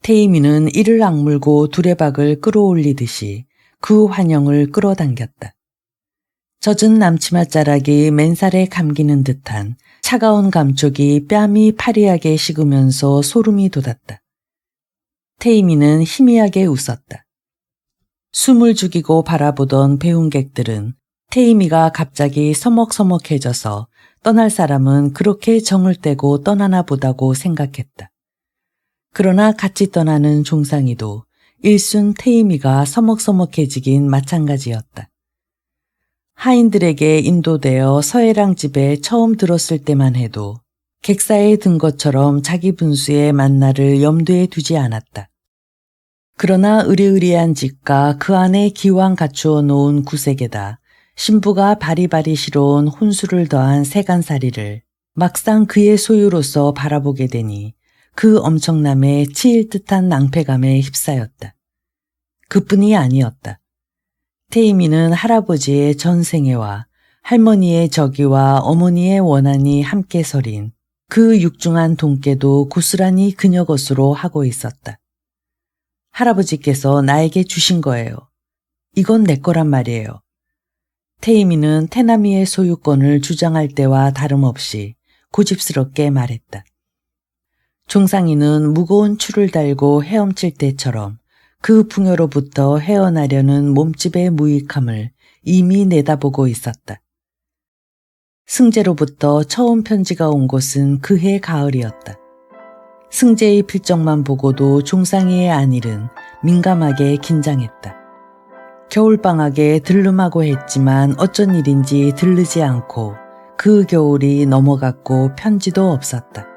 태이미는 이를 악물고 두레박을 끌어올리듯이 그 환영을 끌어당겼다. 젖은 남치마 자락이 맨살에 감기는 듯한 차가운 감촉이 뺨이 파리하게 식으면서 소름이 돋았다. 태이미는 희미하게 웃었다. 숨을 죽이고 바라보던 배웅객들은 태이미가 갑자기 서먹서먹해져서 떠날 사람은 그렇게 정을 떼고 떠나나 보다고 생각했다. 그러나 같이 떠나는 종상이도 일순 태이미가 서먹서먹해지긴 마찬가지였다. 하인들에게 인도되어 서해랑 집에 처음 들었을 때만 해도 객사에 든 것처럼 자기 분수의 만나를 염두에 두지 않았다. 그러나 으리으리한 집과 그 안에 기왕 갖추어 놓은 구색에다 신부가 바리바리 시러운 혼수를 더한 세간살이를 막상 그의 소유로서 바라보게 되니 그 엄청남에 치일 듯한 낭패감에 휩싸였다. 그뿐이 아니었다. 태이미는 할아버지의 전생애와 할머니의 저기와 어머니의 원한이 함께 서린 그 육중한 돈깨도 고스란히 그녀 것으로 하고 있었다. 할아버지께서 나에게 주신 거예요. 이건 내 거란 말이에요. 태이미는 태남이의 소유권을 주장할 때와 다름없이 고집스럽게 말했다. 종상이는 무거운 추를 달고 헤엄칠 때처럼 그 풍요로부터 헤어나려는 몸집의 무익함을 이미 내다보고 있었다. 승재로부터 처음 편지가 온 곳은 그해 가을이었다. 승재의 필적만 보고도 종상이의 안일은 민감하게 긴장했다. 겨울방학에 들름하고 했지만 어쩐 일인지 들르지 않고 그 겨울이 넘어갔고 편지도 없었다.